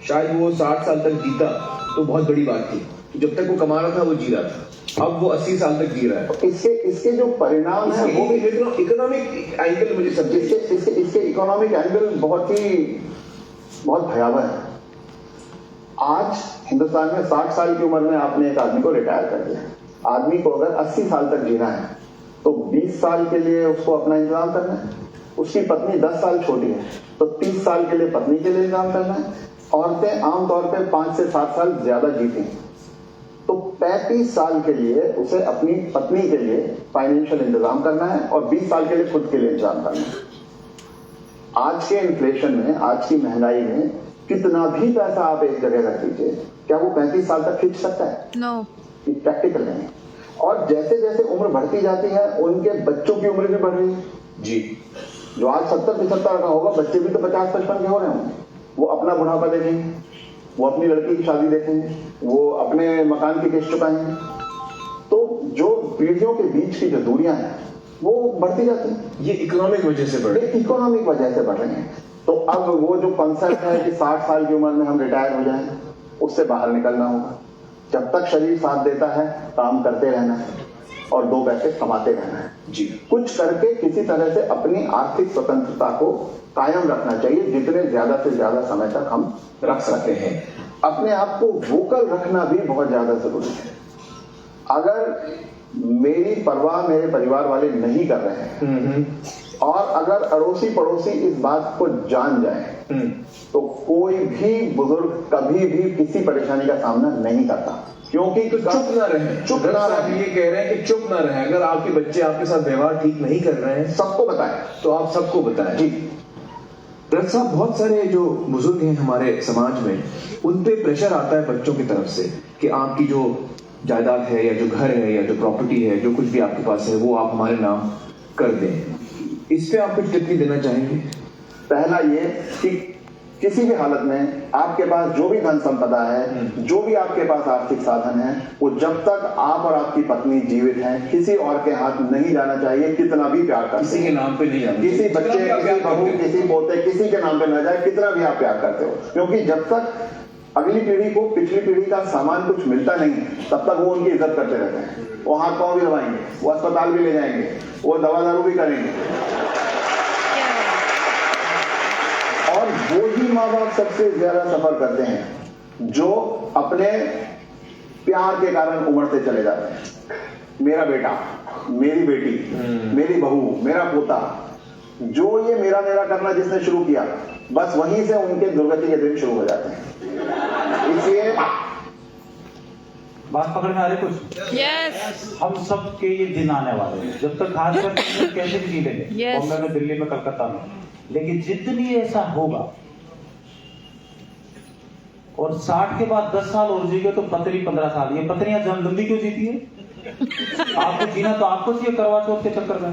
शायद वो 60 साल तक जीता तो बहुत बड़ी बात थी, जब तक वो कमा रहा था वो जी रहा था, अब वो 80 साल तक जी रहा है। इसके जो परिणाम है वो भी इकोनॉमिक एंगल मुझे समझे, इसके इकोनॉमिक एंगल बहुत भयावह है। आज हिंदुस्तान में 60 साल की उम्र में आपने एक आदमी को रिटायर कर दिया। आदमी को अगर 80 साल तक जीना है तो 20 साल के लिए उसको अपना इंतजाम करना है। उसकी पत्नी 10 साल छोटी है तो 30 साल के लिए पत्नी के लिए इंतजाम करना है। औरतें आमतौर पे 5 से 7 साल ज्यादा जीती हैं, तो 35 साल के लिए उसे अपनी पत्नी के लिए फाइनेंशियल इंतजाम करना है और 20 साल के लिए खुद के लिए इंतजाम करना है। आज के इन्फ्लेशन में, आज की महंगाई में कितना भी पैसा आप एक जगह रख दीजिए, क्या वो 35 साल तक खींच सकता है? नो। ये प्रैक्टिकल नहीं। और जैसे जैसे उम्र बढ़ती जाती है उनके बच्चों की उम्र भी बढ़ रही है जी। जो आज 70-75 का होगा, बच्चे भी तो 50-55 के हो रहे होंगे। वो अपना बुढ़ापा देखेंगे, वो अपनी लड़की की शादी देखेंगे, वो अपने मकान की किस्त चुकाएंगे। तो जो पीढ़ियों के बीच की जो दूरियां हैं वो बढ़ती जाती है। ये इकोनॉमिक वजह से बढ़ रही है, इकोनॉमिक वजह से बढ़ रही है। तो अब वो जो कॉन्सेप्ट है कि 60 साल की उम्र में हम रिटायर हो जाएं, उससे बाहर निकलना होगा। जब तक शरीर साथ देता है काम करते रहना है और 2 पैसे कमाते रहना है जी। कुछ करके किसी तरह से अपनी आर्थिक स्वतंत्रता को कायम रखना चाहिए, जितने ज्यादा से ज्यादा समय तक हम रख सकते हैं। अपने आप को वोकल रखना भी बहुत ज्यादा जरूरी है। अगर मेरी परवाह मेरे परिवार वाले नहीं कर रहे हैं और अगर अड़ोसी पड़ोसी इस बात को जान जाए तो कोई भी बुजुर्ग कभी भी किसी परेशानी का सामना नहीं करता, क्योंकि तो चुप ना रहे। चुप ना रहे। ये कह रहे हैं कि चुप ना रहे। अगर आपके बच्चे आपके साथ व्यवहार ठीक नहीं कर रहे हैं, सबको बताएं। तो आप सबको बताएं। जी डॉक्टर साहब, बहुत सारे जो बुजुर्ग हैं हमारे समाज में, उन पे प्रेशर आता है बच्चों की तरफ से कि आपकी जो जायदाद है या जो घर है या जो प्रॉपर्टी है, जो कुछ भी आपके पास है, वो आप हमारे नाम कर दें। इस पे आप कुछ टिप्पणी देना चाहेंगे? पहला ये कि किसी भी हालत में आपके पास जो भी धन संपदा है, जो भी आपके पास आर्थिक साधन है, वो जब तक आप और आपकी पत्नी जीवित हैं किसी और के हाथ नहीं जाना चाहिए। कितना भी प्यार करते, किसी के नाम पे नहीं जाना, किसी बच्चे, किसी बहू, किसी पोते, किसी के नाम पे न जाए, कितना भी आप प्यार करते हो। क्योंकि जब तक अगली पीढ़ी को पिछली पीढ़ी का सामान कुछ मिलता नहीं तब तक वो उनकी इज्जत करते रहते हैं। वो हाथ पांव भी दबाएंगे, वो अस्पताल भी ले जाएंगे, वो दवा दारू भी करेंगे। और वो ही माँ बाप सबसे ज्यादा सफर करते हैं जो अपने प्यार के कारण उमड़ते चले जाते हैं। मेरा बेटा, मेरी बेटी, मेरी बहू, मेरा पोता, जो ये मेरा मेरा करना जिसने शुरू किया, बस वहीं से उनके दुर्गति के दिन शुरू हो जाते हैं। इसलिए बात पकड़ में आ रही कुछ? यस। हम सब के ये दिन आने वाले हैं, जब तक खासकर कैसे भी जी लेंगे, Yes. बॉम्बे में, दिल्ली में, कलकत्ता में, लेकिन जितनी ऐसा होगा और 60 के बाद 10 साल और जीगे तो पत्नी 15 साल। ये पत्नियां लंबी क्यों जीती है? आपको जीना तो आपको चाहिए करवा चौथ के चक्कर में।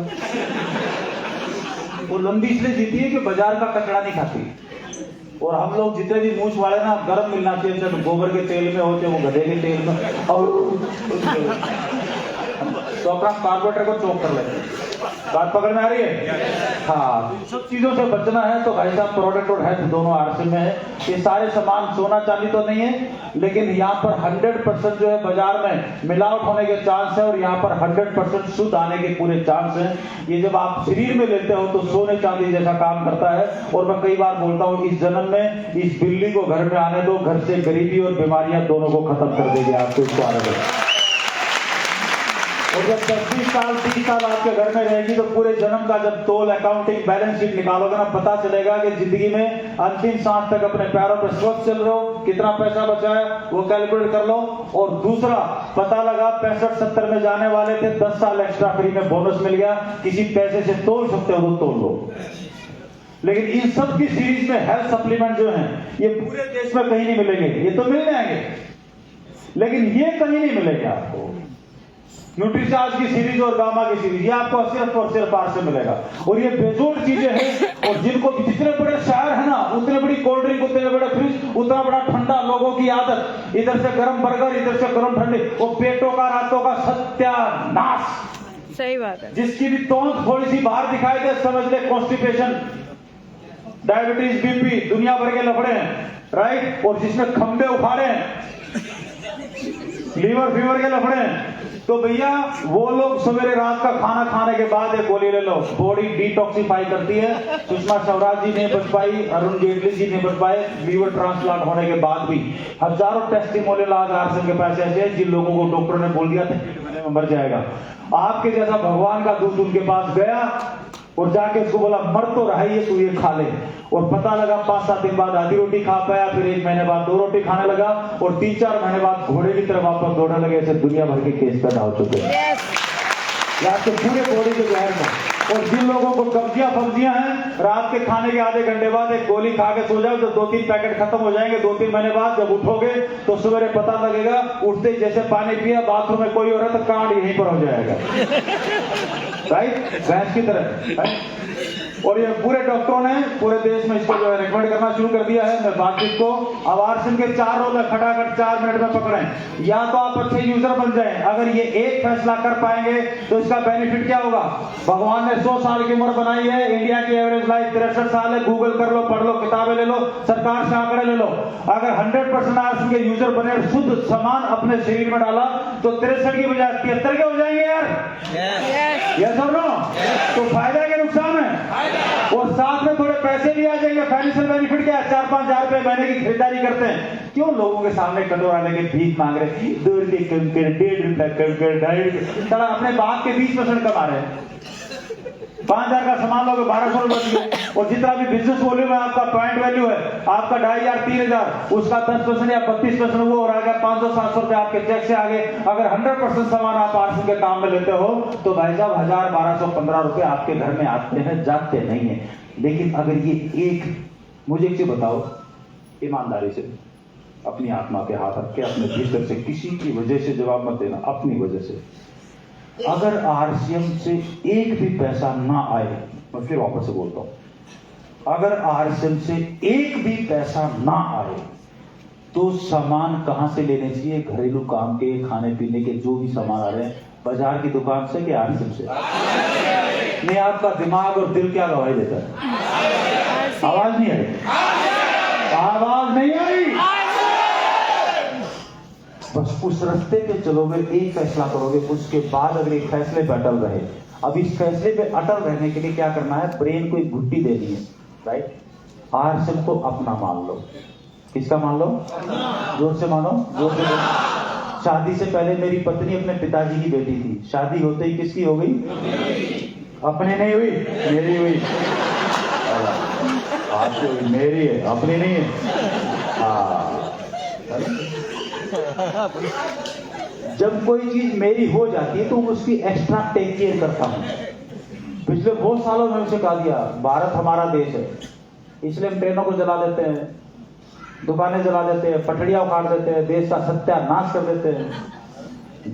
वो लंबी इसलिए जीती है कि बाजार का कचरा नहीं खाती। और हम लोग जितने भी मूछ वाले ना, गर्म मिलना चाहिए, तो गोबर के तेल में होते, वो गधे के तेल में, और तो अपना कार्बोरेटर को चौक कर लेते हैं। बात पकड़ में आ रही है? हाँ, तो इन सब चीजों से बचना है तो भाई साहब प्रोडक्ट और हेल्थ दोनों आरसीएम में है। ये सारे सामान सोना चांदी तो नहीं है, लेकिन यहाँ पर 100% जो है बाजार में मिलावट होने के चांस है और यहाँ पर 100% शुद्ध आने के पूरे चांस हैं। ये जब आप शरीर में लेते हो तो सोने चांदी जैसा काम करता है। और मैं कई बार बोलता हूँ इस जन्म में इस बिल्ली को घर में आने दो, घर से गरीबी और बीमारियां दोनों को खत्म कर देगी आपको इसको आने दो। और जब 25 साल 30 साल आपके घर में रहेगी तो पूरे जन्म का जब तोल अकाउंटिंग बैलेंस शीट निकालोगे ना, पता चलेगा कि जिंदगी में अंतिम सांस तक अपने पैरों पर स्वस्थ चल रहे हो, कितना पैसा बचा है वो कैलकुलेट कर लो। और दूसरा पता लगा 65-70 में जाने वाले थे, 10 साल एक्स्ट्रा फ्री में बोनस मिल गया, किसी पैसे से तोल सकते हो तो तोल लो। लेकिन इन सब की सीरीज में हेल्थ सप्लीमेंट जो हैं ये पूरे देश में कहीं नहीं मिलेंगे। ये तो मिल जाएंगे लेकिन ये कहीं नहीं मिलेंगे आपको। न्यूट्रीचार्ज की सीरीज और गामा की सीरीज ये आपको सिर्फ और सिर्फ आर से मिलेगा। और ये बेजोड़ चीजें हैं और जिनको जितने बड़े शहर है ना, उतने बड़ी कोल्ड ड्रिंक, उतने बड़े फ्रिज, उतना बड़ा ठंडा, लोगों की आदत, इधर से गर्म बर्गर, इधर से गर्म ठंडे, वो पेटों का रातों का सत्यानाश। सही बात है। जिसकी भी तोंद थोड़ी सी बाहर दिखाई दे समझ ले कॉन्स्टिपेशन, डायबिटीज, बीपी, दुनिया भर के लफड़े हैं, राइट। और जिसने खंबे उखाड़े हैं, लीवर फीवर के लफड़े हैं, तो भैया वो लोग सवेरे रात का खाना खाने के बाद एक गोली ले लो, बॉडी डिटॉक्सिफाई करती है। सुषमा स्वराज जी नहीं बच पाई, अरुण जेटली जी नहीं बच पाए, लीवर ट्रांसप्लांट होने के बाद भी हजारों टेस्टिमोनियल आज आरसीएम के पास ऐसे हैं जिन लोगों को डॉक्टर ने बोल दिया था 1 महीने में मर जाएगा। आपके जैसा भगवान का दूत उनके पास गया और जाके उसको बोला मर तो रहा ही है, तू ये खा ले। और पता लगा 5-7 दिन बाद आधी रोटी खा पाया, फिर 1 महीने बाद 2 रोटी खाने लगा और 3-4 महीने बाद घोड़े की तरह वापस दौड़ने लगे। ऐसे दुनिया भर के केस पैदा हो चुके हैं या तो पूरे बॉडी के जहर में। और जिन लोगों को कब्जियां हैं, रात के खाने के आधे घंटे बाद एक गोली खा के सो जाओ तो 2-3 पैकेट खत्म हो जाएंगे। 2-3 महीने बाद जब उठोगे तो सवेरे पता लगेगा, उठते जैसे पानी पिया, बाथरूम में कोई हो रहा तो कांड यहीं पर हो जाएगा, राइट, भैंस की तरह। और ये पूरे डॉक्टरों ने पूरे देश में इसको जो है रिकमेंड करना शुरू कर दिया है। मैं बातचीत को अब आरसीएम के 4 रोल खटाखट 4 मिनट में पकड़ें। या तो आप अच्छे यूजर बन जाएं, अगर ये एक फैसला कर पाएंगे तो इसका बेनिफिट क्या होगा। भगवान ने 100 साल की उम्र बनाई है, इंडिया की एवरेज लाइफ 63 साल है। गूगल कर लो, पढ़ लो, किताबें ले लो, सरकार से आंकड़े ले लो। अगर 100% आरसीएम के यूजर बने, शुद्ध सामान अपने शरीर में डाला तो 63 की बजाय 73 के हो जाएंगे यार। यस और नो? तो फायदा है कि नुकसान है? और साथ में थोड़े पैसे भी आ जाएंगे। फाइनेंशियल बेनिफिट क्या है? 4-5 हजार रुपए महीने की खरीदारी करते हैं। क्यों लोगों के सामने कटोरा लेके भीख मांग रहे, 2 रुपये कम कर, 1.5 रुपया कम कर, 2.5 रुपये, साला अपने बाप के 20% कमा रहे हैं। 5,000 का सामान लोगे 1,200 रुपए। और जितना भी बिजनेस वॉल्यूम है, आपका पॉइंट वैल्यू है, आपका 2,500 3,000, उसका 10% या 32% वो हो रहा है। 500-700 रुपए आपके चेक से आगे। अगर 100% सामान आप आरसीएम के काम में लेते हो तो भाई साहब 1,000, 1,200, 15 रुपए आपके घर में आते हैं, जाते नहीं है। लेकिन अगर ये एक, मुझे एक चीज बताओ ईमानदारी से, अपनी आत्मा के हाथ रख के, अपने भीतर से, किसी की वजह से जवाब मत देना, अपनी वजह से, अगर आरसीएम से एक भी पैसा ना आए, मैं फिर वापस से बोलता हूं, अगर आरसीएम से एक भी पैसा ना आए तो सामान कहां से लेने चाहिए? घरेलू काम के, खाने पीने के जो भी सामान आ रहे हैं, बाजार की दुकान से कि आरसीएम से? नहीं, आपका दिमाग और दिल क्या गवाही देता है? आवाज नहीं आई, आवाज नहीं आई। बस उस रास्ते पे चलोगे, एक फैसला करोगे, उसके बाद अगर एक फैसले पे अटल रहे। अब इस फैसले पे अटल रहने के लिए क्या करना है? ब्रेन को एक घुट्टी देनी है, राइट। आरसीएम को अपना मान लो। किसका मान लो? जोर से मानो, जोर से मानो। शादी से पहले मेरी पत्नी अपने पिताजी की बेटी थी, शादी होते ही किसकी हो गई? अपनी नहीं हुई, मेरी हुई। आपकी हुई, मेरी है, अपनी नहीं है। जब कोई चीज मेरी हो जाती है तो उसकी एक्स्ट्रा टेक केयर करता हूं। पिछले बहुत सालों में उसे कहा दिया, भारत हमारा देश है, इसलिए हम ट्रेनों को जला देते हैं, दुकानें जला देते हैं, पटड़ियां उखाड़ देते हैं, देश का सत्यानाश कर देते हैं।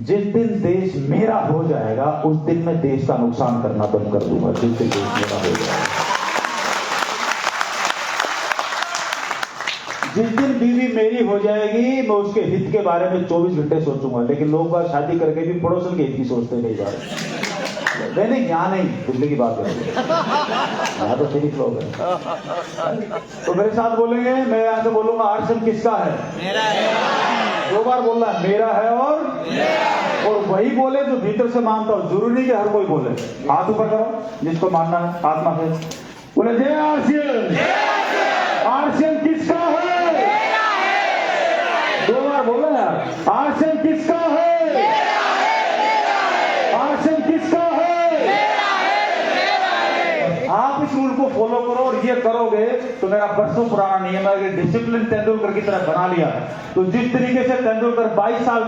जिस दिन देश मेरा हो जाएगा उस दिन मैं देश का नुकसान करना बंद कर दूंगा। जिस दिन देश मेरा हो जाएगा, जिस दिन बीवी मेरी हो जाएगी, मैं उसके हित के बारे में 24 घंटे सोचूंगा। लेकिन लोग बात शादी करके भी पड़ोसन के हित की सोचते नहीं जा रहे। नहीं यहाँ नहीं, दिल्ली की बात करेंगे, यहाँ तो ठीक लोग हैं। तो मेरे साथ बोलेंगे, मैं यहाँ से बोलूंगा आरक्षण किसका है? मेरा है। 2 बार बोलना है, मेरा है और वही बोले जो भीतर से मानता हो, जरूरी नहीं कि हर कोई बोले। हाथ ऊपर करो जिसको मानना है, आत्मा से बोले जय आरक्षण। आरक्षण किसका है? 2 बार बोलो यार, आरक्षण किसका है? आरक्षण किसका है? आप इस रूल को फॉलो करो और ये करोगे तो मेरा बरसों पुराना नियम है कि डिसिप्लिन तेंदुलकर की तरह बना लिया। तो जिस तरीके से तेंदुलकर 22 साल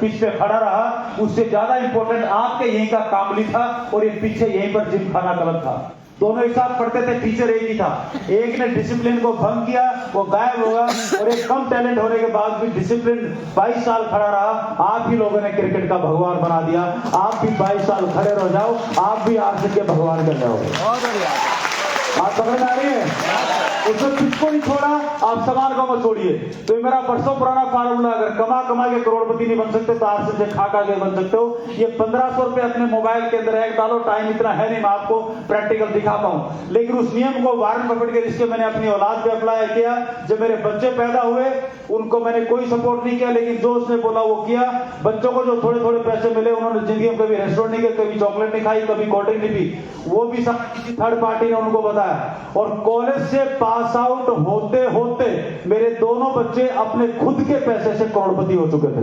पिच पे खड़ा रहा, उससे ज्यादा इंपॉर्टेंट आपके यहीं का कामली था और ये पीछे यहीं पर जिमखाना गलत था। दोनों एक साथ पढ़ते थे, टीचर एक ही था। एक ने डिसिप्लिन को भंग किया, वो गायब होगा, और एक कम टैलेंट होने के बाद भी डिसिप्लिन 22 साल खड़ा रहा। आप ही लोगों ने क्रिकेट का भगवान बना दिया। आप भी 22 साल खड़े रह जाओ, आप भी आरसीबी के भगवान बन जाओगे। आप समझ आ रही है? उसमें किसको नहीं छोड़ा, आप समान को मत छोड़िए। तो ये मेरा बरसों पुराना फार्मूला, अगर कमा के करोड़पति नहीं बन सकते तो आरसीबी से खा के बन सकते हो। ये 1500 रुपए अपने मोबाइल के अंदर एक डालो, टाइम इतना है नहीं मैं आपको प्रैक्टिकल दिखाता हूं, लेकिन उस नियम को वारन बफेट के रिश्ते मैंने अपनी औलाद पे अप्लाई किया। जब मेरे बच्चे पैदा हुए उनको मैंने कोई सपोर्ट नहीं किया, लेकिन जो उसने बोला वो किया। बच्चों को जो थोड़े थोड़े पैसे मिले, उन्होंने जिंदगी में कभी रेस्टोरेंट नहीं गए, कभी चॉकलेट नहीं खाई, कभी कोल्ड ड्रिंक नहीं पी, वो भी सब किसी थर्ड पार्टी ने उनको बताया। और कॉलेज से पास आउट होते होते मेरे दोनों बच्चे अपने खुद के पैसे से करोड़पति हो चुके थे।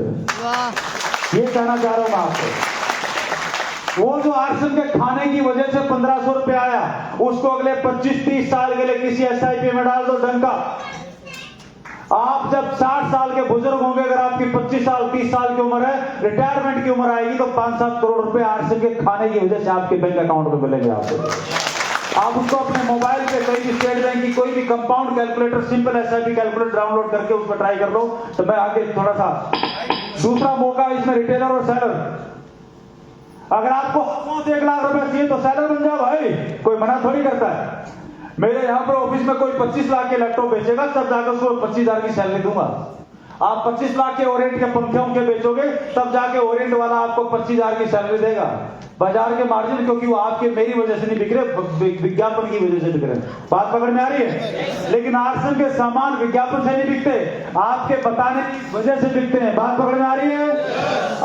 ये कहना चाह रहा हूं मैं आपको। वो जो आरक्षण के खाने की वजह से 1500 रुपए आया, उसको अगले 25-30 साल के लिए किसी एसआईपी में डाल दो डंका। आप जब 60 साल के बुजुर्ग होंगे, अगर आपकी 25 साल 30 साल की उम्र है, रिटायरमेंट की उम्र आएगी, तो 5-7 करोड़ रुपए आरसीबी के खाने की वजह से आपके बैंक अकाउंट में मिलेंगे आपको। आप उसको अपने मोबाइल पे कोई भी स्टेट बैंक की कोई भी compound calculator, simple SIP calculator download करके उस पर ट्राई कर लो। तो मैं आगे थोड़ा सा दूसरा मौका इसमें रिटेलर और सेलर। अगर आपको 1 लाख रुपए चाहिए तो सेलर बन जाओ भाई, कोई मना थोड़ी करता है। मेरे यहाँ पर ऑफिस में कोई 25 लाख के लैपटॉप बेचेगा, तब जाकर उसको 25,000 की सैलरी दूंगा। आप 25 लाख के ओरिएंट के पंखे बेचोगे, तब जाके ओरिएंट वाला आपको 25,000 की सैलरी देगा। बाजार के मार्जिन, क्योंकि वो आपके मेरी वजह से नहीं बिक रहे, विज्ञापन की वजह से बिक रहे। बात पकड़ में आ रही है? लेकिन आरसीबी के सामान विज्ञापन से नहीं बिकते, आपके बताने की वजह से बिकते हैं। बात पकड़ में आ रही है?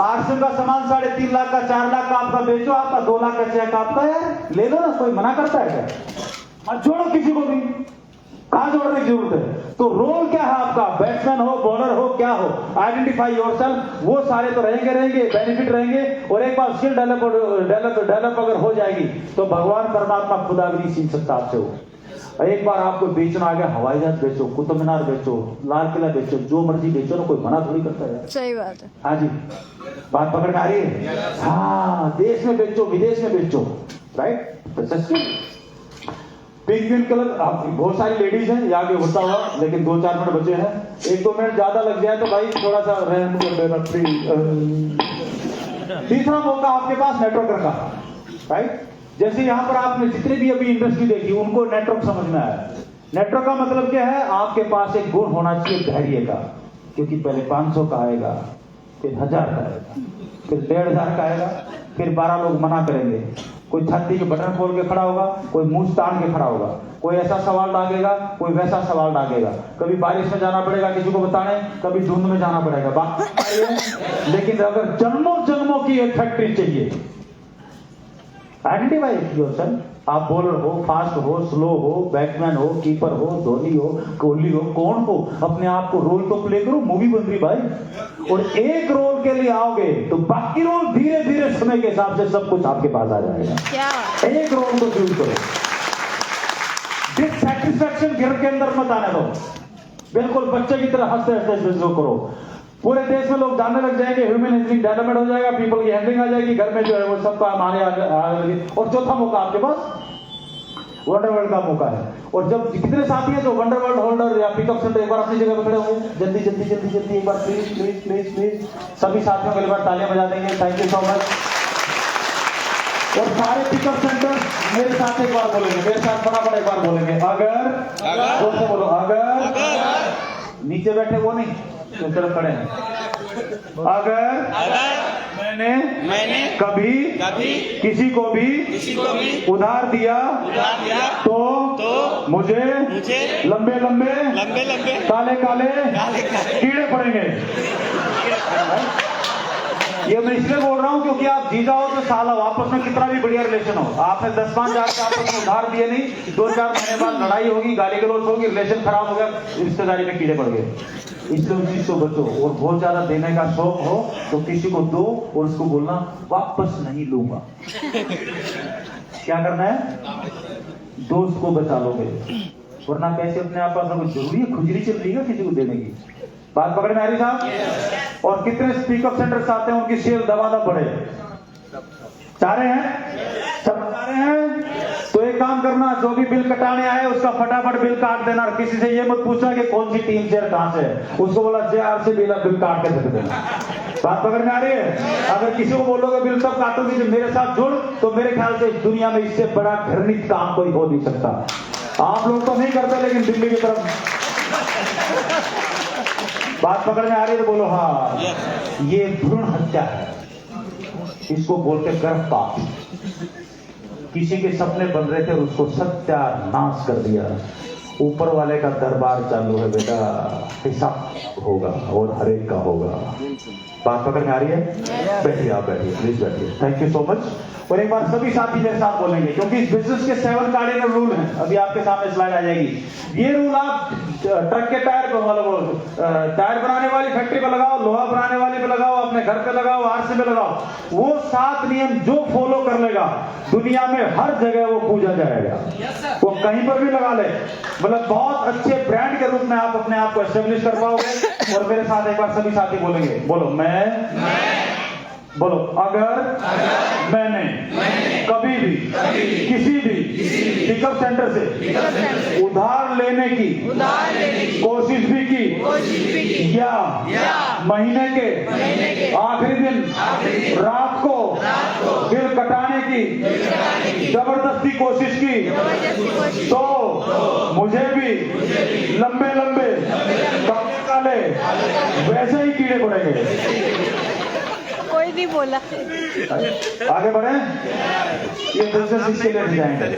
आरसीबी का सामान 3.5 लाख का, 4 लाख का आपका बेचो, आपका 2 लाख का चेक आपका यार ले लो ना, कोई मना करता है क्या? मत जोड़ो किसी को भी, कहां जोड़ने की जरूरत है? तो रोल क्या है आपका, बैट्समैन हो, बॉलर हो, क्या हो, आइडेंटिफाई योरसेल्फ, वो सारे तो रहेंगे, बेनिफिट रहेंगे। और एक बार स्किल डेवलप अगर हो जाएगी तो भगवान परमात्मा खुदा भी नहीं सीख सकता आपसे हो। एक बार आपको बेचना आ गया, हवाई जहाज बेचो, कुतुब मीनार बेचो, लाल किला बेचो, जो मर्जी बेचो ना, कोई मना थोड़ी करता है। सही बात है। हाँ जी, बात पकड़ में आ रही है? हाँ, देश में बेचो, विदेश में बेचो, राइट। पिंक कलर, बहुत सारी लेडीज हैं यहाँ के होता हुआ, लेकिन 2-4 मिनट बचे हैं। 1-2 मिनट ज्यादा लग जाए तो भाई थोड़ा सा रहम कर देना प्लीज। तीसरा मौका आपके पास नेटवर्क रखा, राइट। जैसे यहाँ पर आपने जितने भी अभी इंडस्ट्री देखी, उनको नेटवर्क समझ में आया। नेटवर्क का मतलब क्या है? आपके पास एक गुण होना चाहिए धैर्य का, क्योंकि पहले 500 का आएगा, फिर 1000 का आएगा, फिर 1500 का आएगा, फिर 12 लोग मना करेंगे। कोई छाती के बटन खोल के खड़ा होगा, कोई मुंह तान के खड़ा होगा, कोई ऐसा सवाल डालेगा, कोई वैसा सवाल डालेगा। कभी बारिश में जाना पड़ेगा किसी को बताने, कभी धुंध में जाना पड़ेगा, बात है। लेकिन अगर जन्मों जन्मों की एक फैक्ट्री चाहिए, आइडेंटिफाई योरसेल्फ। आप बॉलर हो, फास्ट हो, स्लो हो, बैट्समैन हो, कीपर हो, धोनी हो, कोहली हो, कौन हो, अपने आप को रोल तो प्ले करो। मूवी बन रही भाई, और एक रोल के लिए आओगे तो बाकी रोल धीरे धीरे समय के हिसाब से सब कुछ आपके पास आ जाएगा। क्या एक रोल को चूज करो, डिससैटिस्फैक्शन घर के अंदर मत आने दो। बिल्कुल बच्चे की तरह हंसते हंसते जो करो। पूरे देश में लोग जानने लग जाएंगे, ह्यूमन हैंडलिंग डेवलपमेंट हो जाएगा, पीपल की हैंडलिंग आ जाएगी, घर में जो है वो सबका हमारे आगे। और चौथा मौका आपके पास वंडर वर्ल्ड का मौका है। और जब कितने साथी हैं जो वंडर वर्ल्ड होल्डर या पिकअप सेंटर, एक बार अपनी जगह पर खड़े होंगे, जल्दी जल्दी जल्दी जल्दी एक बार प्लीज प्लीज प्लीज प्लीज। सभी साथियों के लिए बार तालियां बजा देंगे। Thank you so much. और सारे पिकअप सेंटर मेरे साथ एक बार बोलेंगे, मेरे साथ फटाफट एक बार बोलेंगे, अगर जोर से बोलो, अगर नीचे बैठे वो नहीं, तो तरफ खड़े हैं, अगर मैंने कभी किसी को भी उधार दिया तो मुझे लंबे लंबे काले कीड़े पड़ेंगे। ये मैं इसलिए बोल रहा हूँ क्योंकि आप जीजा हो तो साला आपस में कितना भी बढ़िया रिलेशन हो, आपने 10-5 हजार से आपस में उधार दिए नहीं, 2-4 महीने बाद लड़ाई होगी, गाली गलौज होगी, रिलेशन खराब हो गया, रिश्तेदारी में कीड़े पड़ गए। इसलिए उस चीज को बचो, और बहुत ज्यादा देने का शौक हो तो किसी को दो और उसको बोलना वापस नहीं लूंगा। क्या करना है? दोस्त को बचा लोगे, वरना कैसे अपने आप पास जरूरी है, खुजली चल रही है किसी को देने की। बात पकड़ में आ रही साहब? और कितने स्पीकअप सेंटर्स आते हैं, उनकी सेल दबादब बढ़े, चाह रहे हैं, सब चाह रहे हैं। तो एक काम करना, जो भी बिल कटाने आए उसका फटाफट बिल काट देना, और किसी से ये मत पूछना कि कौन सी टीम शेयर कहां से है, उसको बोला JR से बिल काट के दे देना। बात पकड़ में आ रही है? अगर किसी को बोलोगे बिल तब काटोगे जब मेरे साथ जुड़, तो मेरे ख्याल से इस दुनिया में इससे बड़ा घृणित काम कोई हो नहीं सकता। आप लोग तो नहीं करते, लेकिन दिल्ली की तरफ बात पकड़ में आ रही है तो बोलो हाँ, ये भ्रूण हत्या है, इसको बोलते गर्भपात। किसी के सपने बन रहे थे और उसको सत्यानाश कर दिया। ऊपर वाले का दरबार चालू है बेटा, हिसाब होगा और हर एक का होगा। बात पकड़ में आ रही है? बैठिए, आप बैठिए, प्लीज बैठिए। Thank you so much. और एक बार सभी साथी मेरे साथ बोलेंगे, क्योंकि इस बिजनेस के 7 कार्डिनल रूल हैं। अभी आपके सामने स्लाइड आ जाएगी। ये रूल आप ट्रक के टायर पे, मतलब टायर बनाने वाली फैक्ट्री पे लगाओ, लोहा बनाने वाले पे लगाओ, अपने घर पे लगाओ, RC पे लगाओ। वो 7 नियम जो फॉलो कर लेगा, दुनिया में हर जगह वो पूजा जाएगा। वो कहीं पर भी लगा ले, मतलब बहुत अच्छे ब्रांड के रूप में आप अपने आप को एस्टेब्लिश कर पाओगे। और मेरे साथ एक बार सभी साथी बोलेंगे, बोलो मैं बोलो अगर मैंने कभी भी किसी भी पिकअप सेंटर से उधार लेने की कोशिश भी की या महीने के आखिरी दिन रात को बिल कटाने की जबरदस्ती कोशिश की, तो मुझे भी लंबे लंबे काले वैसे ही कीड़े पड़ेंगे। कोई नहीं बोला। आगे बढ़े। ये बिजनेस इसके लिए डिजाइन है।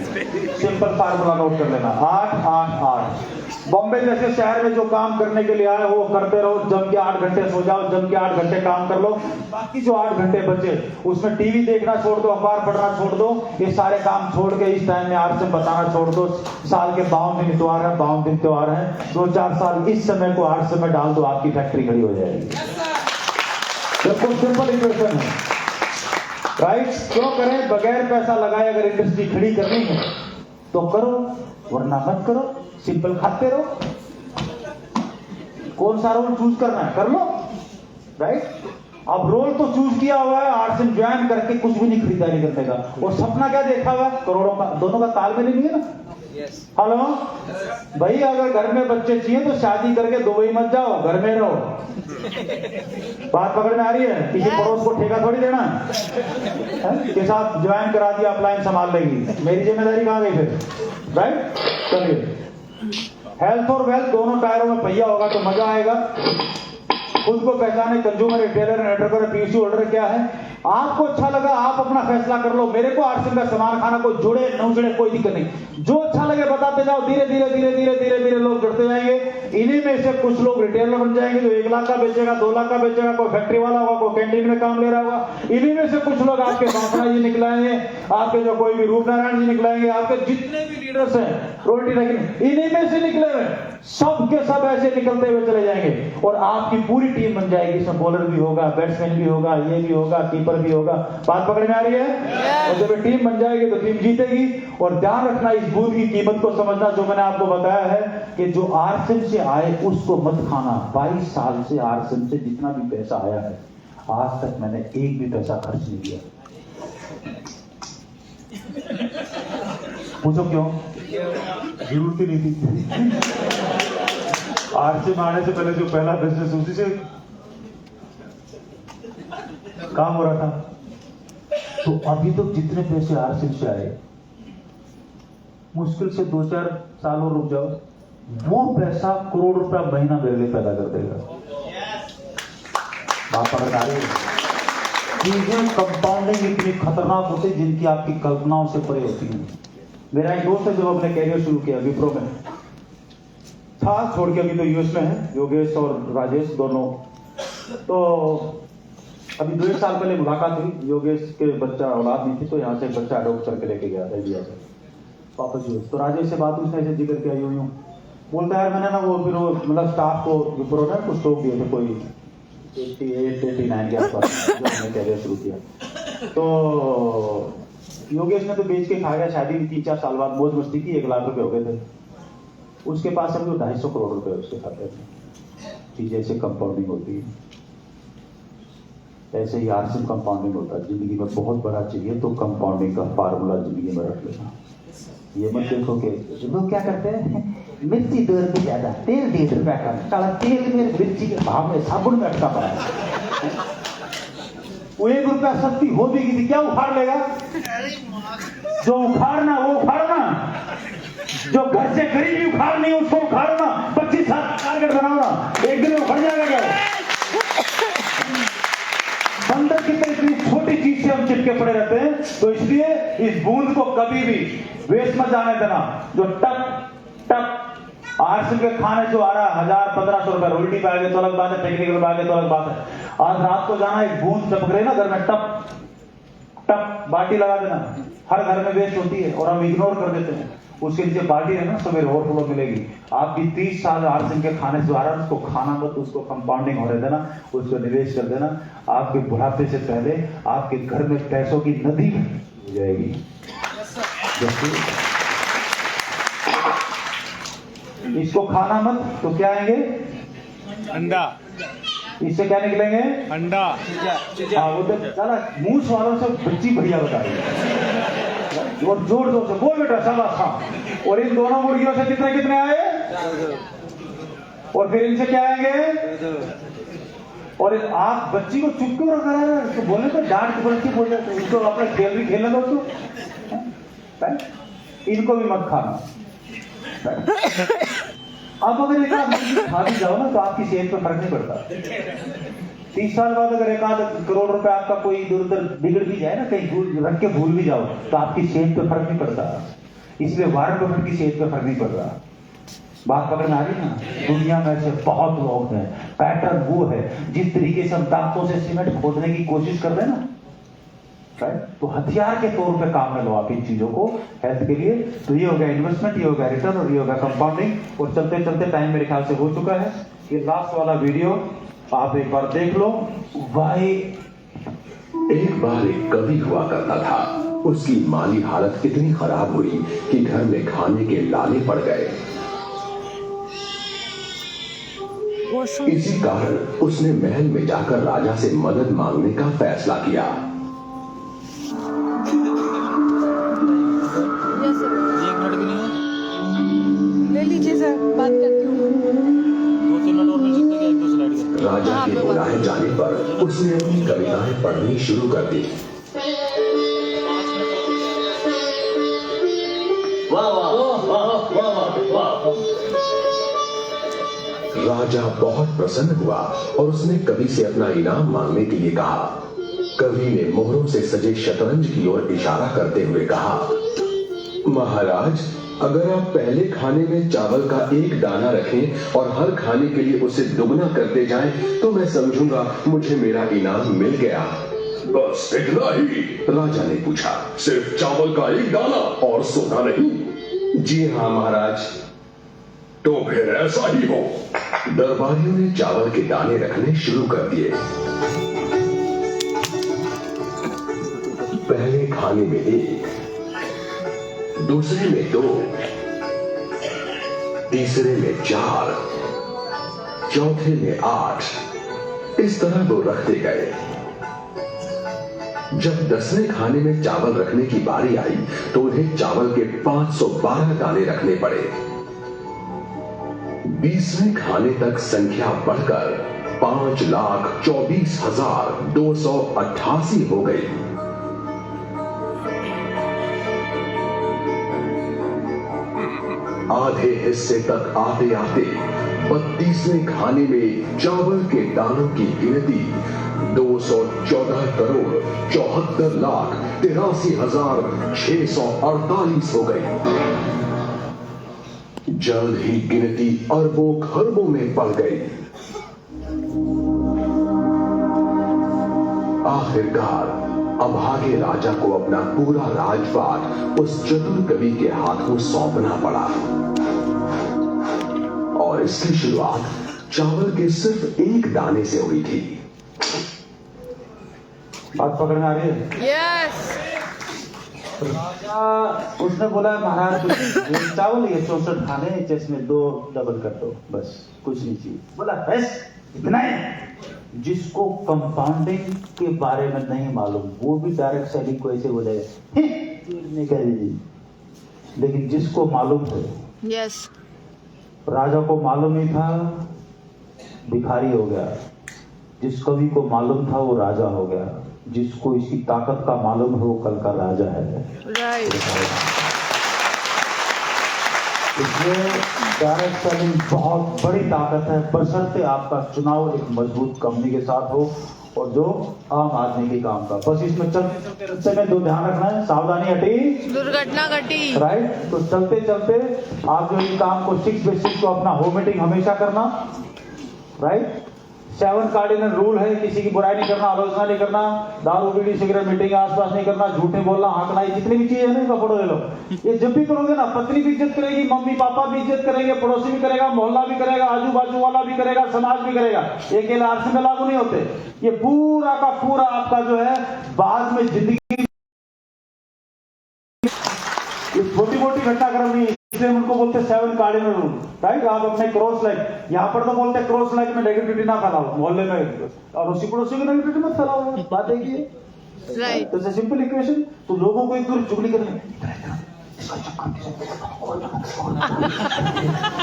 सिंपल फार्मूला नोट कर लेना, 8-8-8। बॉम्बे जैसे शहर में जो काम करने के लिए आए हो वो करते रहो, जम के 8 घंटे सो जाओ, जम के 8 घंटे काम कर लो। बाकी जो 8 घंटे बचे उसमें टीवी देखना छोड़ दो, अखबार पढ़ना छोड़ दो, ये सारे काम छोड़ के इस टाइम में RC बताना छोड़ दो। साल के 52 दिन त्योहार है, 52 दिन त्योहार है, 2-4 साल इस समय को RC में डाल दो, आपकी फैक्ट्री खड़ी हो जाएगी। बिल्कुल सिंपल इक्वेशन है, राइट? क्यों करें बगैर पैसा लगाए? अगर इंडस्ट्री खड़ी करनी है तो करो, वरना मत करो। सिंपल खाते रहो। कौन सा रोल चूज करना है कर लो, राइट? अब रोल तो चूज किया हुआ है, RC ज्वाइन करके कुछ भी नहीं खरीदारी करने का, और सपना क्या देखा हुआ है? करोड़ों का। दोनों का तालमेल नहीं है ना? हेलो भाई, अगर घर में बच्चे चाहिए तो शादी करके दुबई मत जाओ, घर में रहो। बात पकड़ में आ रही है? किसी पड़ोस को ठेका थोड़ी देना है कि साथ ज्वाइन करा दिया, अपलाइन संभाल लेगी, मेरी जिम्मेदारी कहां गई फिर, राइट? चलिए, हेल्थ और वेल्थ दोनों टायरों में पहिया होगा तो मजा आएगा। खुद को पहचाने, consumer, retailer, entrepreneur, PSU holder क्या है। आपको अच्छा लगा आप अपना फैसला कर लो। मेरे को RC का सामान खाना, कोई जुड़े न जुड़े कोई दिक्कत नहीं, जो अच्छा लगे बताते जाओ। धीरे धीरे धीरे धीरे धीरे धीरे लोग जुड़ते जाएंगे। इन्हीं में से कुछ लोग रिटेलर बन जाएंगे जो 1 लाख का बेचेगा, 2 लाख का बेचेगा, कोई फैक्ट्री वाला होगा, कोई कैंटीन में काम ले रहा होगा। इन्हीं में से कुछ लोग आपके बापना जी निकलाएंगे, आपके जो कोई भी रूपनारायण जी निकलाएंगे, आपके जितने भी लीडर्स हैं रोटी रखने, इन्हीं में से निकले हुए सब के सब ऐसे निकलते हुए चले जाएंगे, और आपकी पूरी टीम बन जाएगी। इसमें बॉलर भी होगा, बैट्समैन भी होगा, ये भी होगा, कीपर भी होगा। बात पकड़ में आ रही है? और जब टीम बन जाएगी तो टीम जीतेगी। और ध्यान रखना, इस दूध की कीमत को समझना, जो मैंने आपको बताया है कि जो RC से आए उसको मत खाना। 22 साल से RC से जितना भी पैसा आया है, आज तक मैंने एक भी पैसा खर्च नहीं किया। पूछो क्यों? जरूरत ही नहीं थी। RC में आने से पहले जो पहला बिजनेस उसी से काम हो रहा था। तो अभी तक जितने पैसे RC से आए, मुश्किल से 2-4 साल और रुक जाओ, वो पैसा करोड़ रुपया महीना मेरे लिए पैदा कर देगा। बात पकड़ आ रही है। चीजें कंपाउंडिंग इतनी खतरनाक होती है जिनकी आपकी कल्पनाओं से परे होती है। मेरा एक दोस्त है जो अपने कैरियर शुरू किया विप्रो में था, छोड़ के अभी तो यूएस में है, योगेश और राजेश दोनों। तो अभी 2 साल पहले मुलाकात हुई, योगेश के बच्चा औलाद नहीं थी तो यहाँ से बच्चा अडॉप्ट करके लेके गया था इंडिया से वापस यूएस। तो राजेश से बात उसने ऐसे जिक्र किया यूं बोलता है, मैंने ना वो फिर वो मतलब स्टाफ को विप्रो ने कुछ टोक दिए थे, कोई 88-89 के आसपास जो हमने कैरियर शुरू किया। तो योगेश ने तो बेच के खा गया, शादी की 3-4 साल बाद मौज मस्ती की, 1 लाख रुपए हो गए थे उसके पास। अभी 250 करोड़ रुपए उसके खाते में। चीजें ऐसे कंपाउंडिंग होती है, ऐसे ही आरसीएम कंपाउंडिंग होता है। जिंदगी में बहुत बड़ा चाहिए तो कंपाउंडिंग का फार्मूला जिंदगी में रख लेना। ये मत देखो कि लोग क्या करते हैं, मिर्ची 2 रुपये ज्यादा, तेल 1.5 रुपया का, काला तेल में मिर्ची के भाव में साबुन में अटका पड़ा है। वो 1 रुपया सस्ती हो भी गई थी, क्या उखाड़ लेगा? जो उखाड़ना वो उखाड़ना, जो घर से गरीबी उखाड़नी उसको उखाड़ना, 25 साल टारगेट बनाना, एक दिन उखड़ जाएगा क्या? बंदर की तरह इतनी छोटी चीज से हम चिपके पड़े रहते हैं। तो इसलिए इस बूंद को कभी भी वेस्ट मत जाने देना। जो टप टप आरसीएम के खाने जो आ रहा है 1000-1500 रुपए, उल्टी पे आ गए तो अलग बात है, टेक्निकल पे आ गए तो अलग बात है। आज रात को जाना, एक बूंद टपक रही ना घर में, टप टप बाल्टी लगा देना। हर घर में वेस्ट होती है और हम इग्नोर कर देते हैं। उसके नीचे बाल्टी है ना, सवेरे ओवरफ्लो मिलेगी। आपकी 30 साल आरसीएम के खाने से आ रहा है, उसको खाना मत, उसको कंपाउंडिंग होने देना, उसको निवेश कर देना। आपके बुढ़ापे से पहले आपके घर में पैसों की नदी हो जाएगी। इसको खाना मत तो क्या आएंगे? अंडा। इससे क्या निकलेंगे? अंडा। हाँ, वो तो चला मूछ वालों से बच्ची बढ़िया बता रही है और जोर जोर से बोल बेटा शाबाश खा। और इन दोनों मुर्गियों से कितने कितने आए? और फिर इनसे क्या आएंगे? और आप बच्ची को चुप क्यों रखा है? इसको बोलने तो डांट के बच्ची बोल जाते, इसको अपना खेल भी खेलने दो उसको। इनको भी मत खाना। अब अगर एक आध खा भी जाओ ना तो आपकी सेहत पर फर्क नहीं पड़ता। 30 साल बाद अगर 1 करोड़ रुपए आपका कोई इधर उधर बिगड़ भी जाए ना, कहीं रख के भूल भी जाओ तो आपकी सेहत पे फर्क नहीं पड़ता। इसलिए वारन बफेट की सेहत पे फर्क नहीं पड़ रहा। बात पकड़ में आ रही ना? दुनिया में ऐसे बहुत लोग हैं, पैटर्न वो है जिस तरीके से हम दांतों से सीमेंट खोदने की कोशिश कर रहे हैं ना, तो हथियार के तौर पे काम में लो आप इन चीजों को हेल्थ के लिए। तो ये हो गया इन्वेस्टमेंट, ये हो गया रिटर्न और ये हो गया कंपाउंडिंग। और चलते चलते टाइम मेरे ख्याल से हो चुका है। ये लास्ट वाला वीडियो आप एक बार देख लो। भाई एक बार एक कवि हुआ करता था। उसकी माली हालत इतनी खराब हुई कि घर में खाने के लाले पड़ गए। इसी कारण उसने महल में जाकर राजा से मदद मांगने का फैसला किया। ले लीजिए सर, बात करती हूँ। राजा के बुलाए जाने पर उसने अपनी कविताएं पढ़नी शुरू कर दी। राजा बहुत प्रसन्न हुआ और उसने कवि से अपना इनाम मांगने के लिए कहा। कवि ने मोहरों से सजे शतरंज की ओर इशारा करते हुए कहा, महाराज, अगर आप पहले खाने में चावल का 1 दाना रखें और हर खाने के लिए उसे दुगना करते जाएं, तो मैं समझूंगा मुझे मेरा इनाम मिल गया। बस इतना ही? राजा ने पूछा। सिर्फ चावल का 1 दाना और सोना नहीं? जी हाँ महाराज। तो फिर ऐसा ही हो। दरबारियों ने चावल के दाने रखने शुरू कर दिए। पहले खाने में 1, दूसरे में 2, तीसरे में 4, चौथे में 8। इस तरह वो रखते गए। जब 10वें खाने में चावल रखने की बारी आई तो उन्हें चावल के 512 दाने रखने पड़े। 20वें खाने तक संख्या बढ़कर 5,24,288 हो गई। आधे हिस्से तक आते आते 32वें खाने में चावल के दानों की गिनती 214 करोड़ 74 लाख 83,648 हो गई। जल्द ही गिनती अरबों खरबों में पड़ गई। आखिरकार अभागे राजा को अपना पूरा राजपाट उस चतुर कवि के हाथों सौंपना पड़ा और इसकी शुरुआत चावल के सिर्फ एक दाने से हुई थी। बात पकड़ में आ रही है? यस। राजा उसने बोला महाराज ये चावल ये 64 खाने जिसमें 2 डबल कर दो, बस कुछ नहीं चाहिए। बोला बस इतना ही। जिसको कंपाउंडिंग के बारे में नहीं मालूम वो भी डायरेक्ट सेलिंग को ऐसे बोलेगा नहीं करेगी, लेकिन जिसको मालूम है, यस। राजा को मालूम नहीं था भिखारी हो गया, जिस कवि को मालूम था वो राजा हो गया, जिसको इसकी ताकत का मालूम है वो कल का राजा है। राइट। इसलिए डायरेक्ट सेलिंग बहुत बड़ी ताकत है, बशर्ते आपका चुनाव एक मजबूत कंपनी के साथ हो और जो आम आदमी के काम का। बस इसमें चलते रस्ते में 2 ध्यान रखना है, सावधानी हटी दुर्घटना घटी। राइट। तो चलते चलते आप जो ये काम को 6 बाय 6 को अपना होम मीटिंग हमेशा करना, राइट। 7 कार्डिनल रूल है, किसी की बुराई नहीं करना, आलोचना नहीं करना, दारू बीड़ी सिगरेट मीटिंग के आसपास नहीं करना, झूठे बोलना, हाँकना, ये जितनी भी चीजें है ना इनका फोटो ले लो। ये जब भी करोगे ना, पत्नी भी इज्जत करेगी, मम्मी पापा भी इज्जत करेंगे, पड़ोसी भी करेगा, मोहल्ला भी करेगा, आजू बाजू वाला भी करेगा, समाज भी करेगा। ये केवल आरसी में लागू नहीं होते, ये पूरा का पूरा आपका जो है बाद में जिंदगी छोटी मोटी घटनाक्रम नहीं, इसलिए उनको बोलते 7 कार्डिनल रूल, राइट। आप अपने क्रॉस लाइन, यहाँ पर तो बोलते क्रॉस लाइन में नेगेटिविटी ना फैलाओ मोहल्ले में, और उसी पड़ोसी को नेगेटिविटी मत फैलाओ। बात है कि राइट। तो सिंपल इक्वेशन। तो लोगों को एक दूर चुगली करनी